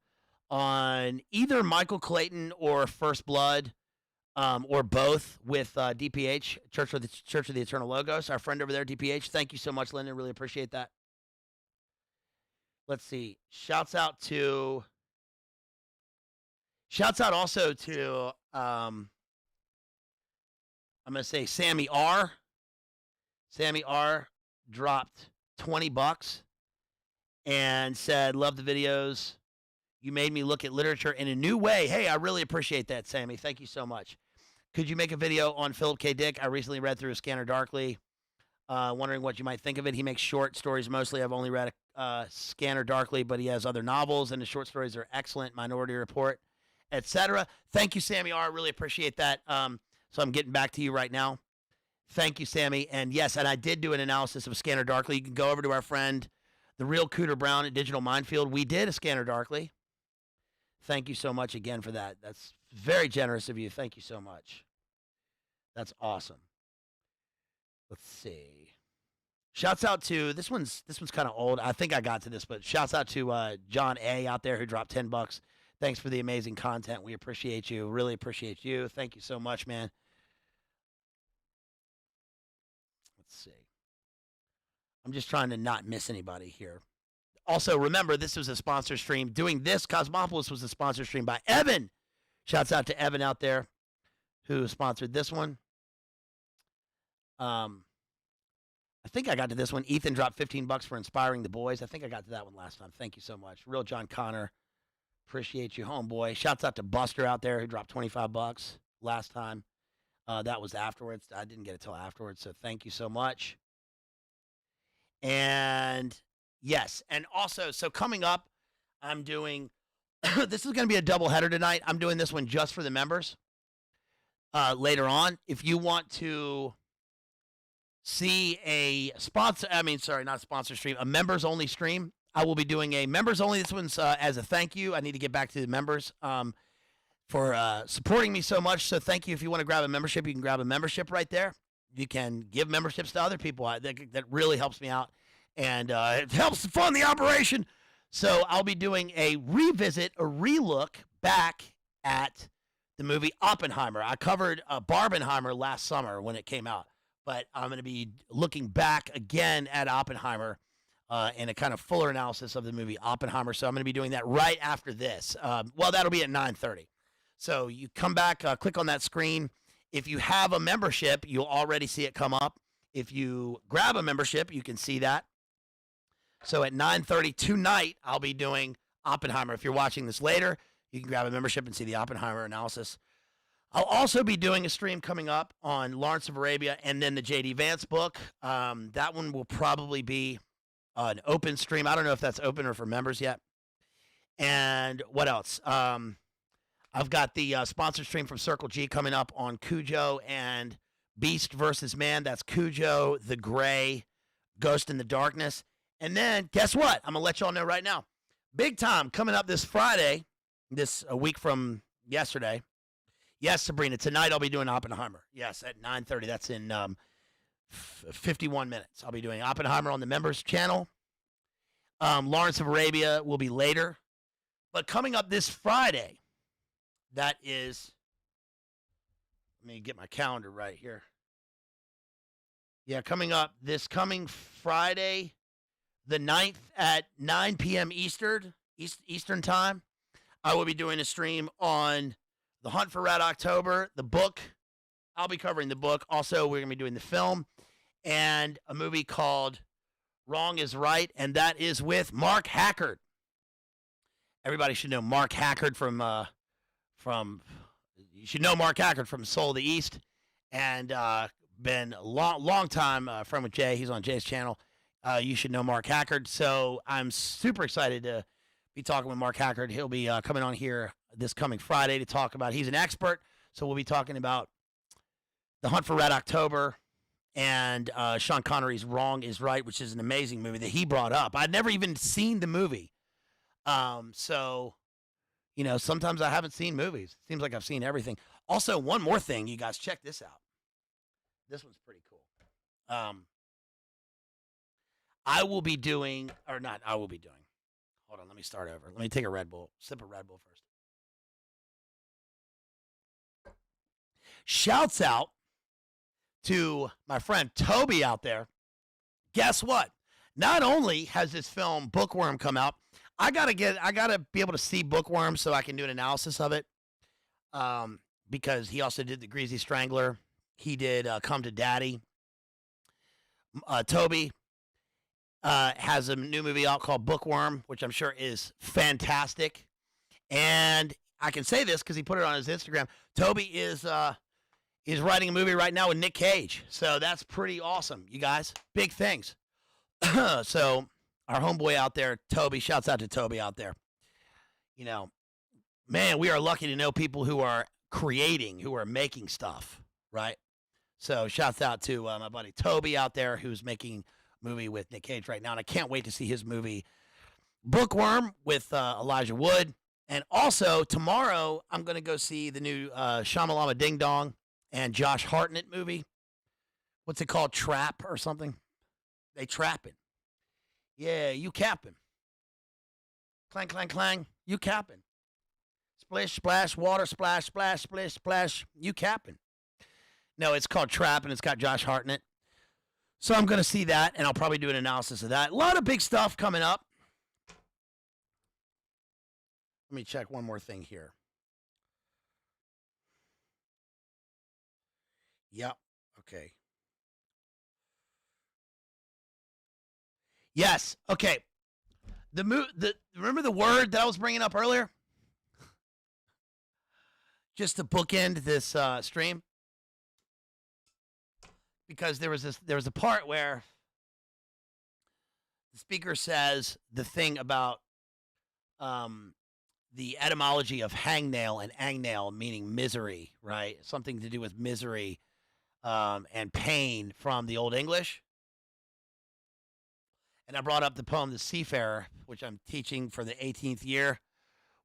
on either Michael Clayton or First Blood, or both with DPH, Church of the Eternal Logos, our friend over there, DPH. Thank you so much, Lyndon. Really appreciate that. Let's see. Shouts out also to, I'm going to say Sammy R. Sammy R dropped $20 and said, love the videos. You made me look at literature in a new way. Hey, I really appreciate that, Sammy. Thank you so much. Could you make a video on Philip K. Dick? I recently read through Scanner Darkly. Wondering what you might think of it. He makes short stories mostly. I've only read Scanner Darkly, but he has other novels, and the short stories are excellent. Minority Report, etc. Thank you, Sammy R. Really appreciate that. So I'm getting back to you right now. Thank you, Sammy. And yes, and I did do an analysis of Scanner Darkly. You can go over to our friend, the real Cooter Brown at Digital Minefield. We did a Scanner Darkly. Thank you so much again for that. That's very generous of you. Thank you so much. That's awesome. Let's see. Shouts out to this one's kind of old. I think I got to this, but shouts out to John A out there who dropped $10. Thanks for the amazing content. We appreciate you. Really appreciate you. Thank you so much, man. Let's see. I'm just trying to not miss anybody here. Also, remember, this was a sponsor stream. Doing this, Cosmopolis, was a sponsor stream by Evan. Shouts out to Evan out there who sponsored this one. I think I got to this one. Ethan dropped $15 for inspiring the boys. I think I got to that one last time. Thank you so much. Real John Connor. Appreciate you, homeboy. Shouts out to Buster out there who dropped $25 last time. That was afterwards. I didn't get it till afterwards, so thank you so much. And yes, and also, so coming up, I'm doing, this is going to be a doubleheader tonight. I'm doing this one just for the members. Later on, if you want to see a not sponsor stream, a members only stream, I will be doing a members only. This one's as a thank you. I need to get back to the members for supporting me so much. So thank you. If you want to grab a membership, you can grab a membership right there. You can give memberships to other people. That really helps me out, and it helps fund the operation. So I'll be doing a relook back at the movie Oppenheimer. I covered Barbenheimer last summer when it came out, but I'm going to be looking back again at Oppenheimer in a kind of fuller analysis of the movie Oppenheimer. So I'm going to be doing that right after this. That'll be at 9:30. So you come back, click on that screen. If you have a membership, you'll already see it come up. If you grab a membership, you can see that. So at 9:30 tonight, I'll be doing Oppenheimer. If you're watching this later, you can grab a membership and see the Oppenheimer analysis. I'll also be doing a stream coming up on Lawrence of Arabia and then the J.D. Vance book. That one will probably be an open stream. I don't know if that's open or for members yet. And what else? I've got the sponsored stream from Circle G coming up on Cujo and Beast versus Man. That's Cujo, the Gray, Ghost in the Darkness. And then, guess what? I'm going to let y'all know right now. Big time coming up this Friday, a week from yesterday. Yes, Sabrina, tonight I'll be doing Oppenheimer. Yes, at 9:30. That's in 51 minutes. I'll be doing Oppenheimer on the members channel. Lawrence of Arabia will be later. But coming up this Friday, that is, let me get my calendar right here. Yeah, coming up this coming Friday, the 9th at 9 p.m. Eastern time, I will be doing a stream on The Hunt for Red October, the book. I'll be covering the book. Also, we're going to be doing the film and a movie called Wrong is Right, and that is with Mark Hackard. Everybody should know Mark Hackard from Soul of the East, and been a long time friend with Jay. He's on Jay's channel. You should know Mark Hackard. So I'm super excited to be talking with Mark Hackard. He'll be coming on here this coming Friday to talk about, he's an expert. So we'll be talking about The Hunt for Red October and Sean Connery's Wrong is Right, which is an amazing movie that he brought up. I'd never even seen the movie. So, you know, sometimes I haven't seen movies. It seems like I've seen everything. Also, one more thing, you guys, check this out. This one's pretty cool. I will be doing, or not, I will be doing. Hold on, let me start over. Let me take a Red Bull, sip of Red Bull first. Shouts out to my friend Toby out there. Guess what? Not only has this film Bookworm come out, I gotta be able to see Bookworm so I can do an analysis of it. Because he also did The Greasy Strangler. He did Come to Daddy. Toby has a new movie out called Bookworm, which I'm sure is fantastic. And I can say this because he put it on his Instagram. Toby is writing a movie right now with Nick Cage. So that's pretty awesome, you guys. Big things. So our homeboy out there, Toby, shouts out to Toby out there. You know, man, we are lucky to know people who are creating, who are making stuff, right? So shouts out to my buddy Toby out there who's making a movie with Nick Cage right now. And I can't wait to see his movie Bookworm with Elijah Wood. And also tomorrow I'm going to go see the new Shamalama Ding Dong and Josh Hartnett movie. What's it called? Trap or something? They trapping. Yeah, you capping. Clang, clang, clang. You capping. Splish, splash, water, splash, splash, splish, splash. You capping. No, it's called Trap, and it's got Josh Hartnett. So I'm going to see that, and I'll probably do an analysis of that. A lot of big stuff coming up. Let me check one more thing here. Yep. Okay. Yes. Okay. Remember the word that I was bringing up earlier? Just to bookend this stream, because there was a part where the speaker says the thing about the etymology of hangnail and angnail, meaning misery, right? Something to do with misery and pain from the Old English. And I brought up the poem The Seafarer, which I'm teaching for the 18th year.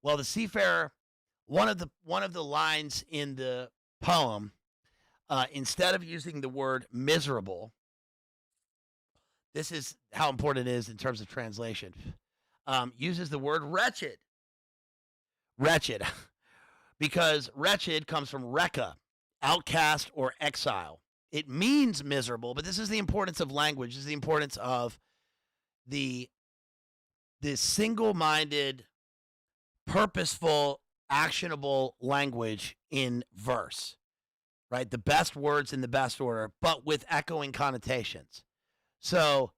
Well, The Seafarer, one of the lines in the poem, instead of using the word miserable, this is how important it is in terms of translation, uses the word wretched. Wretched. Because wretched comes from rekka, outcast or exile. It means miserable, but this is the importance of language. This is the importance of the single-minded, purposeful, actionable language in verse, right? The best words in the best order, but with echoing connotations. So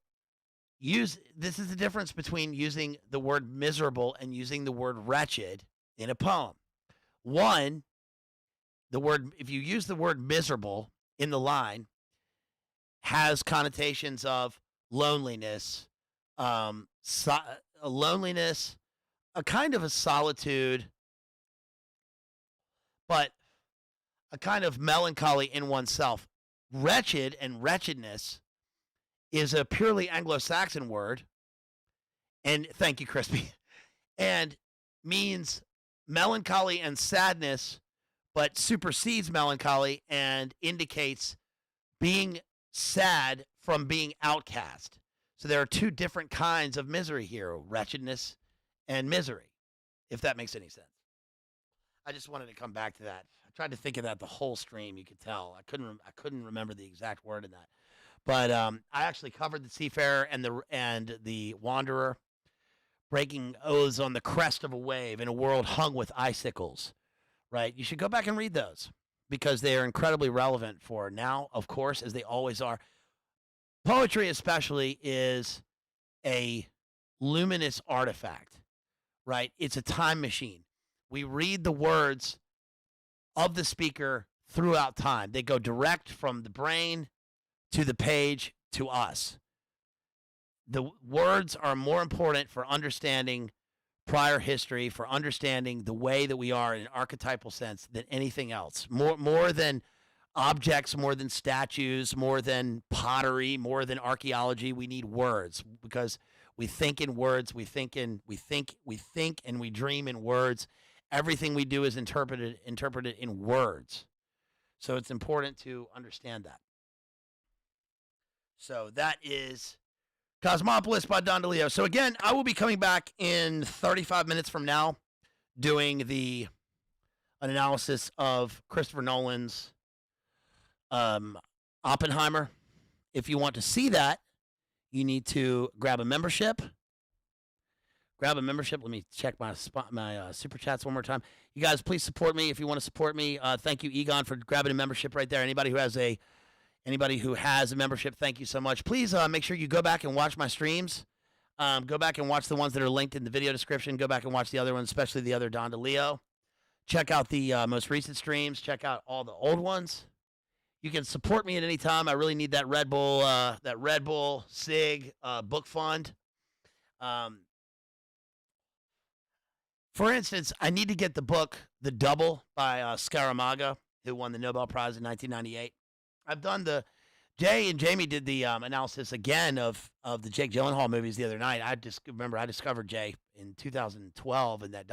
this is the difference between using the word miserable and using the word wretched in a poem. One, if you use the word miserable in the line, has connotations of loneliness, a loneliness, a kind of a solitude, but a kind of melancholy in oneself. Wretched and wretchedness is a purely Anglo-Saxon word, and thank you, Crispy, and means melancholy and sadness, but supersedes melancholy and indicates being sad from being outcast. So there are two different kinds of misery here, wretchedness and misery, if that makes any sense. I just wanted to come back to that. I tried to think of that the whole stream. You could tell I couldn't remember the exact word in that, but I actually covered the Seafarer and the Wanderer, breaking oaths on the crest of a wave in a world hung with icicles. Right? You should go back and read those because they are incredibly relevant for now, of course, as they always are. Poetry, especially, is a luminous artifact, right? It's a time machine. We read the words of the speaker throughout time. They go direct from the brain to the page to us. the words are more important for understanding prior history, for understanding the way that we are in an archetypal sense than anything else. More than objects, more than statues, more than pottery, more than archaeology. We need words because we think in words. We think and we dream in words. Everything we do is interpreted in words. So it's important to understand that. So that is Cosmopolis by Don Delillo. So again, I will be coming back in 35 minutes from now doing an analysis of Christopher Nolan's Oppenheimer. If you want to see that, you need to grab a membership. Let me check my super chats one more time. You guys, please support me if you want to support me. Thank you, Egon, for grabbing a membership right there. Anybody who has a membership, thank you so much. Please make sure you go back and watch my streams. Go back and watch the ones that are linked in the video description. Go back and watch the other ones, especially the other Don Delillo. Check out the most recent streams. Check out all the old ones. You can support me at any time. I really need that Red Bull SIG book fund. For instance, I need to get the book The Double by Scaramanga, who won the Nobel Prize in 1998. I've done Jay and Jamie did the analysis again of the Jake Gyllenhaal movies the other night. I discovered Jay in 2012 in that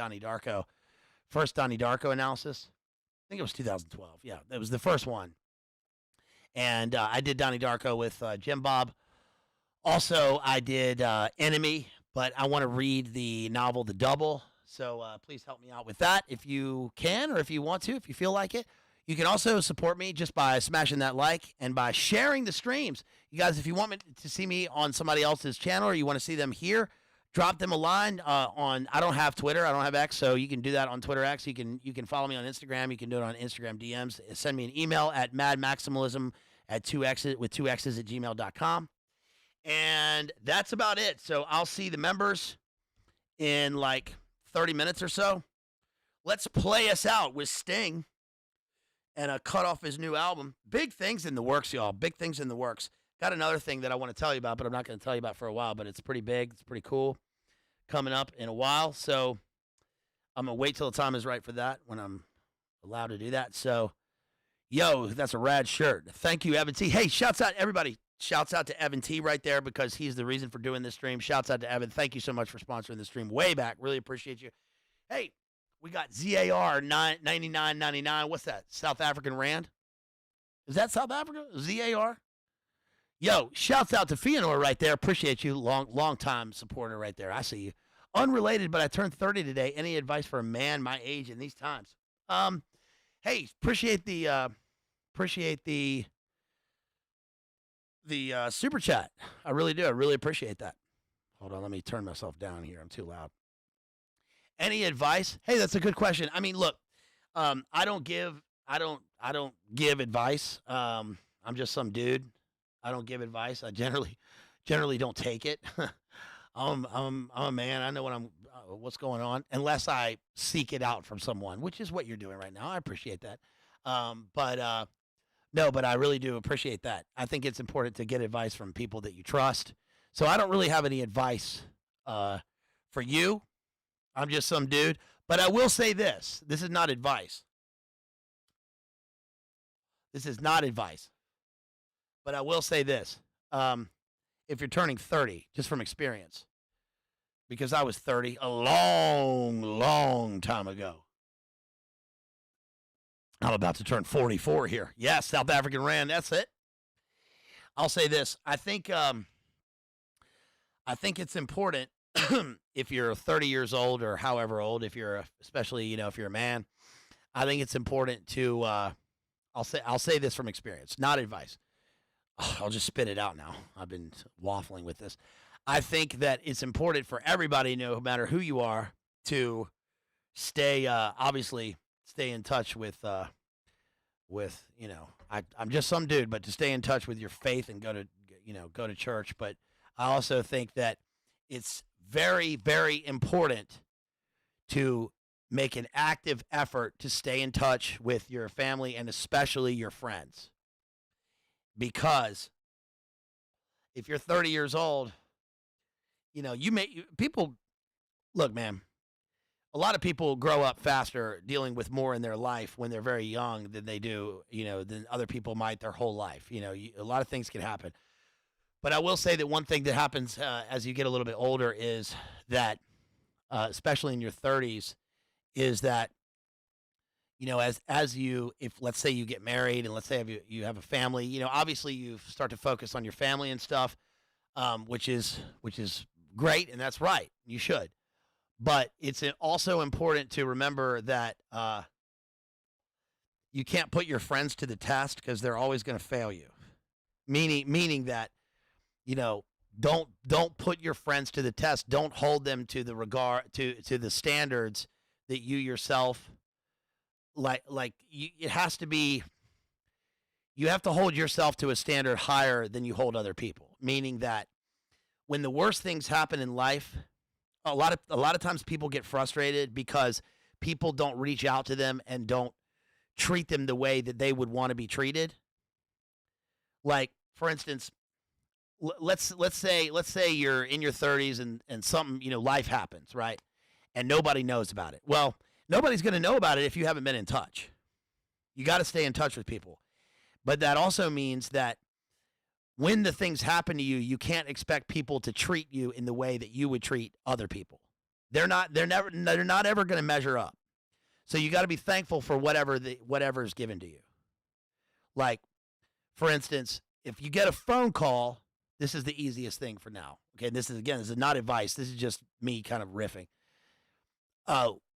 first Donnie Darko analysis. I think it was 2012. Yeah, that was the first one. And I did Donnie Darko with Jim Bob. Also, I did Enemy, but I want to read the novel The Double. So please help me out with that if you can or if you want to, if you feel like it. You can also support me just by smashing that like and by sharing the streams. You guys, if you want me to see me on somebody else's channel or you want to see them here, drop them a line on. I don't have Twitter. I don't have X, so you can do that on Twitter X. You can follow me on Instagram. You can do it on Instagram DMs. Send me an email at madmaximalism at 2x's with 2x's at gmail.com. And that's about it. So I'll see the members in like 30 minutes or so. Let's play us out with Sting and cut off his new album. Big things in the works, y'all. Big things in the works. Got another thing that I want to tell you about, but I'm not going to tell you about for a while, but it's pretty big. It's pretty cool. Coming up in a while. So I'm going to wait till the time is right for that when I'm allowed to do that. So, yo, that's a rad shirt. Thank you, Evan T. Hey, shouts out everybody. Shouts out to Evan T right there because he's the reason for doing this stream. Shouts out to Evan. Thank you so much for sponsoring the stream way back. Really appreciate you. Hey, we got ZAR 99.99. What's that? South African Rand? Is that South Africa? ZAR? Yo, shouts out to Fionor right there. Appreciate you. Long time supporter right there. I see you. Unrelated, but I turned 30 today. Any advice for a man my age in these times? Hey, appreciate the super chat. I really do. I really appreciate that. Hold on, let me turn myself down here. I'm too loud. Any advice? Hey, that's a good question. I mean, look, I don't give advice. I'm just some dude. I don't give advice. I generally don't take it. I'm a man. I know what's going on unless I seek it out from someone, which is what you're doing right now. I appreciate that. No, but I really do appreciate that. I think it's important to get advice from people that you trust. So I don't really have any advice for you. I'm just some dude. But I will say this. This is not advice. This is not advice. But I will say this. If you're turning 30, just from experience, because I was 30 a long time ago. I'm about to turn 44 here. Yes, South African Rand. That's it. I'll say this. I think it's important if you're 30 years old or however old, especially if you're a man. I think it's important to. I'll say this from experience, not advice. I'll just spit it out now. I've been waffling with this. I think that it's important for everybody, no matter who you are, to stay in touch with I'm just some dude, but to stay in touch with your faith and go to church. But I also think that it's very, very important to make an active effort to stay in touch with your family and especially your friends. Because if you're 30 years old people look, man. A lot of people grow up faster dealing with more in their life when they're very young than they do, than other people might their whole life. A lot of things can happen. But I will say that one thing that happens as you get a little bit older is that, especially in your 30s, is that if let's say you get married and let's say you have a family, obviously you start to focus on your family and stuff, which is great and that's right. You should. But it's also important to remember that you can't put your friends to the test because they're always going to fail you. Meaning that don't put your friends to the test. Don't hold them to the regard to the standards that you yourself it has to be. You have to hold yourself to a standard higher than you hold other people. Meaning that when the worst things happen in life, a lot of times people get frustrated because people don't reach out to them and don't treat them the way that they would want to be treated. Like, for instance, let's say you're in your 30s and something, life happens, right? And nobody knows about it. Well, nobody's going to know about it if you haven't been in touch. You got to stay in touch with people. But that also means that when the things happen to you, you can't expect people to treat you in the way that you would treat other people. They're not ever going to measure up. So you got to be thankful for whatever is given to you. Like, for instance, if you get a phone call, this is the easiest thing for now. Okay, this is not advice. This is just me kind of riffing.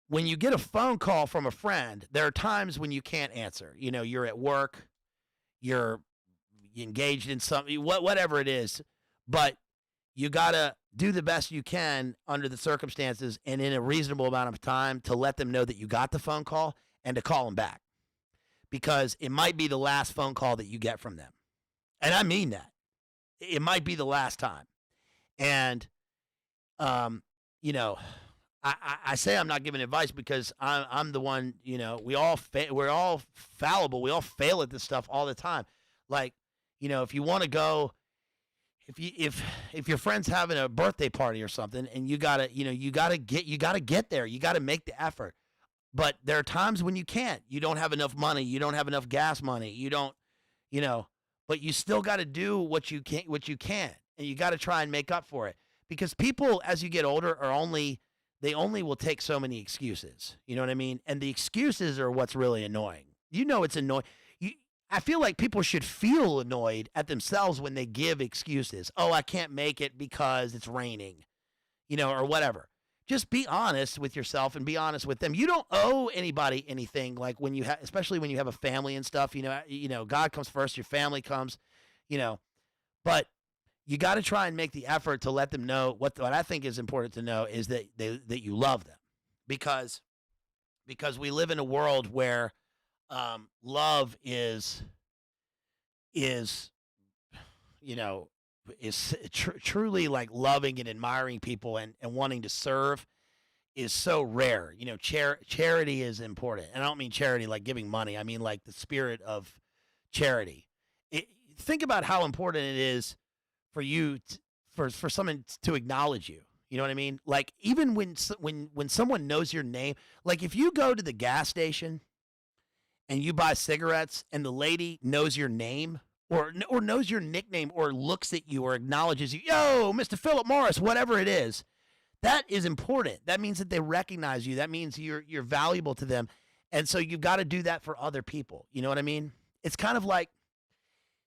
When you get a phone call from a friend, there are times when you can't answer. You're at work, you're engaged in something, whatever it is, but you got to do the best you can under the circumstances and in a reasonable amount of time to let them know that you got the phone call and to call them back because it might be the last phone call that you get from them. And I mean that. It might be the last time. And, I say I'm not giving advice because I'm the one, we're all fallible. We all fail at this stuff all the time. Like, if you want to go, if your friend's having a birthday party or something and you gotta get there, you gotta make the effort. But there are times when you can't. You don't have enough money. You don't have enough gas money. You don't, but you still got to do what you can, and you got to try and make up for it. Because people, as you get older, they only will take so many excuses. You know what I mean? And the excuses are what's really annoying. It's annoying. I feel like people should feel annoyed at themselves when they give excuses. Oh, I can't make it because it's raining, or whatever. Just be honest with yourself and be honest with them. You don't owe anybody anything. Like especially when you have a family and stuff. God comes first. Your family comes. But you got to try and make the effort to let them know what I think is important to know is that you love them, because we live in a world where love is truly like loving and admiring people and wanting to serve is so rare. Charity is important. And I don't mean charity like giving money. I mean like the spirit of charity. Think about how important it is for you for someone to acknowledge you. You know what I mean? Like even when someone knows your name, like if you go to the gas station and you buy cigarettes and the lady knows your name or knows your nickname or looks at you or acknowledges you, yo, Mr. Philip Morris, whatever it is, that is important. That means that they recognize you. That means you're valuable to them. And so you've got to do that for other people. You know what I mean? It's kind of like,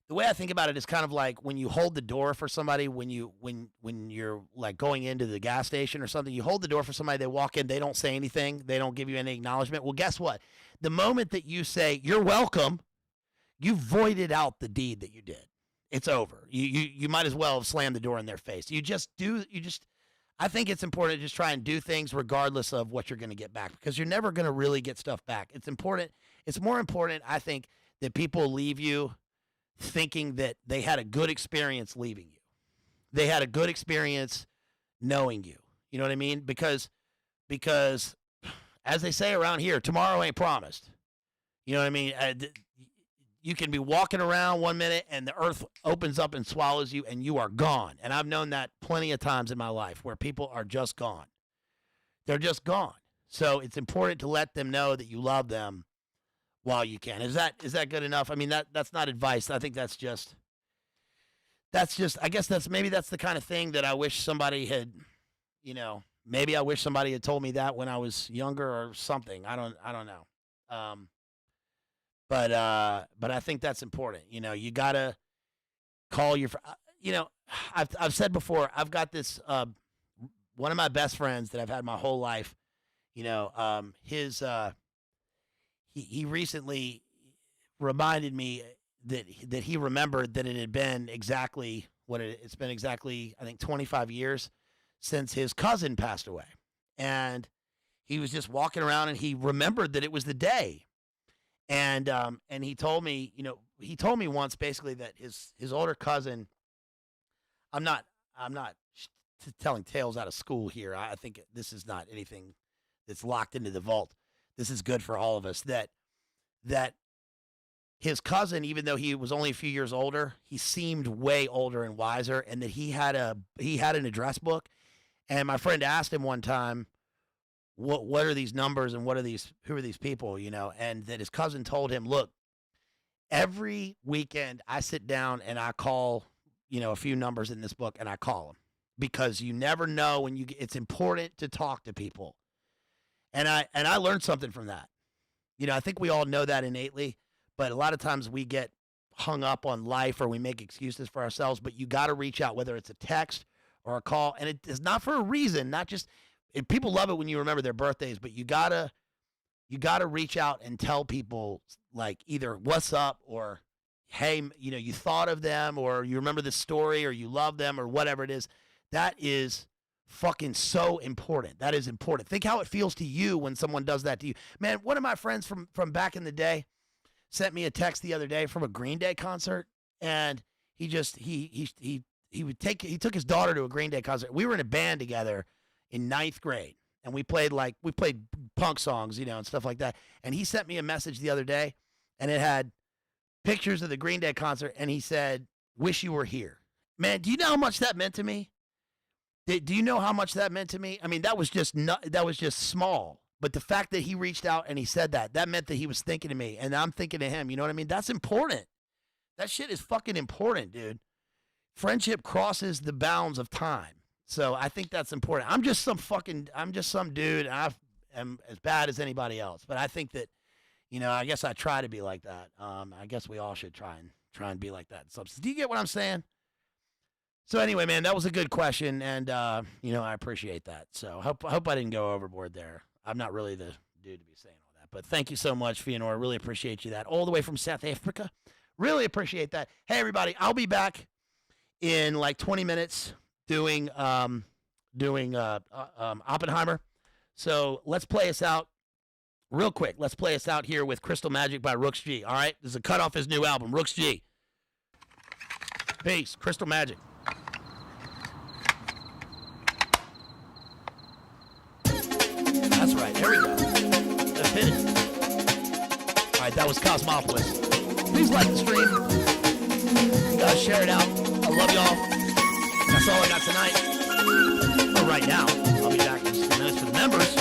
the way I think about it is kind of like when you hold the door for somebody, when you're like going into the gas station or something, you hold the door for somebody, they walk in, they don't say anything, they don't give you any acknowledgement. Well, guess what? The moment that you say, you're welcome, you voided out the deed that you did. It's over. You might as well have slammed the door in their face. I think it's important to just try and do things regardless of what you're going to get back, because you're never going to really get stuff back. It's important. It's more important, I think, that people leave you thinking that they had a good experience leaving you. They had a good experience knowing you. You know what I mean? Because as they say around here, tomorrow ain't promised. You know what I mean? You can be walking around 1 minute and the earth opens up and swallows you and you are gone. And I've known that plenty of times in my life where people are just gone. They're just gone. So it's important to let them know that you love them while you can. Is that good enough? I mean, that's not advice. I think that's just I guess maybe that's the kind of thing that I wish somebody had, maybe I wish somebody had told me that when I was younger or something. I don't know. But I think that's important. You gotta call your. I've said before. I've got this one of my best friends that I've had my whole life. He recently reminded me that he remembered that it had been exactly it's been exactly I think 25 years since his cousin passed away, and he was just walking around and he remembered that it was the day. And he told me, once basically that his older cousin. I'm not telling tales out of school here. I think this is not anything that's locked into the vault. This is good for all of us. That his cousin, even though he was only a few years older, he seemed way older and wiser, and that he had an address book. And my friend asked him one time, what are these numbers and who are these people, and that his cousin told him, look, every weekend I sit down and I call, a few numbers in this book and I call them because you never know it's important to talk to people. And I learned something from that. I think we all know that innately, but a lot of times we get hung up on life or we make excuses for ourselves, but you got to reach out, whether it's a text or a call. And it is not for a reason, not just, people love it when you remember their birthdays, but you gotta reach out and tell people like either what's up or, hey, you thought of them or you remember this story or you love them or whatever it is. That is fucking so important. That is important. Think how it feels to you when someone does that to you. Man, one of my friends from back in the day sent me a text the other day from a Green Day concert, and he took his daughter to a Green Day concert. We were in a band together in 9th grade, and we played punk songs, and stuff like that. And he sent me a message the other day, and it had pictures of the Green Day concert, and he said, "Wish you were here." Man, do you know how much that meant to me? Do you know how much that meant to me? I mean, that was just small. But the fact that he reached out and he said that meant that he was thinking of me, and I'm thinking of him. You know what I mean? That's important. That shit is fucking important, dude. Friendship crosses the bounds of time. So I think that's important. I'm just some dude, and I am as bad as anybody else. But I think that, I guess I try to be like that. I guess we all should try and be like that. So, do you get what I'm saying? So anyway, man, that was a good question, and I appreciate that. So I hope I didn't go overboard there. I'm not really the dude to be saying all that, but thank you so much, Fionor. Really appreciate you that. All the way from South Africa. Really appreciate that. Hey, everybody, I'll be back in like 20 minutes doing Oppenheimer. So let's play us out real quick. Let's play us out here with Crystal Magic by Rooks G. All right, this is a cut off his new album, Rooks G. Peace, Crystal Magic. That's right. There we go. Let's hit it. All right, that was Cosmopolis. Please like the stream. Share it out. I love y'all. That's all I got tonight. For right now. I'll be back in just a few minutes for the members.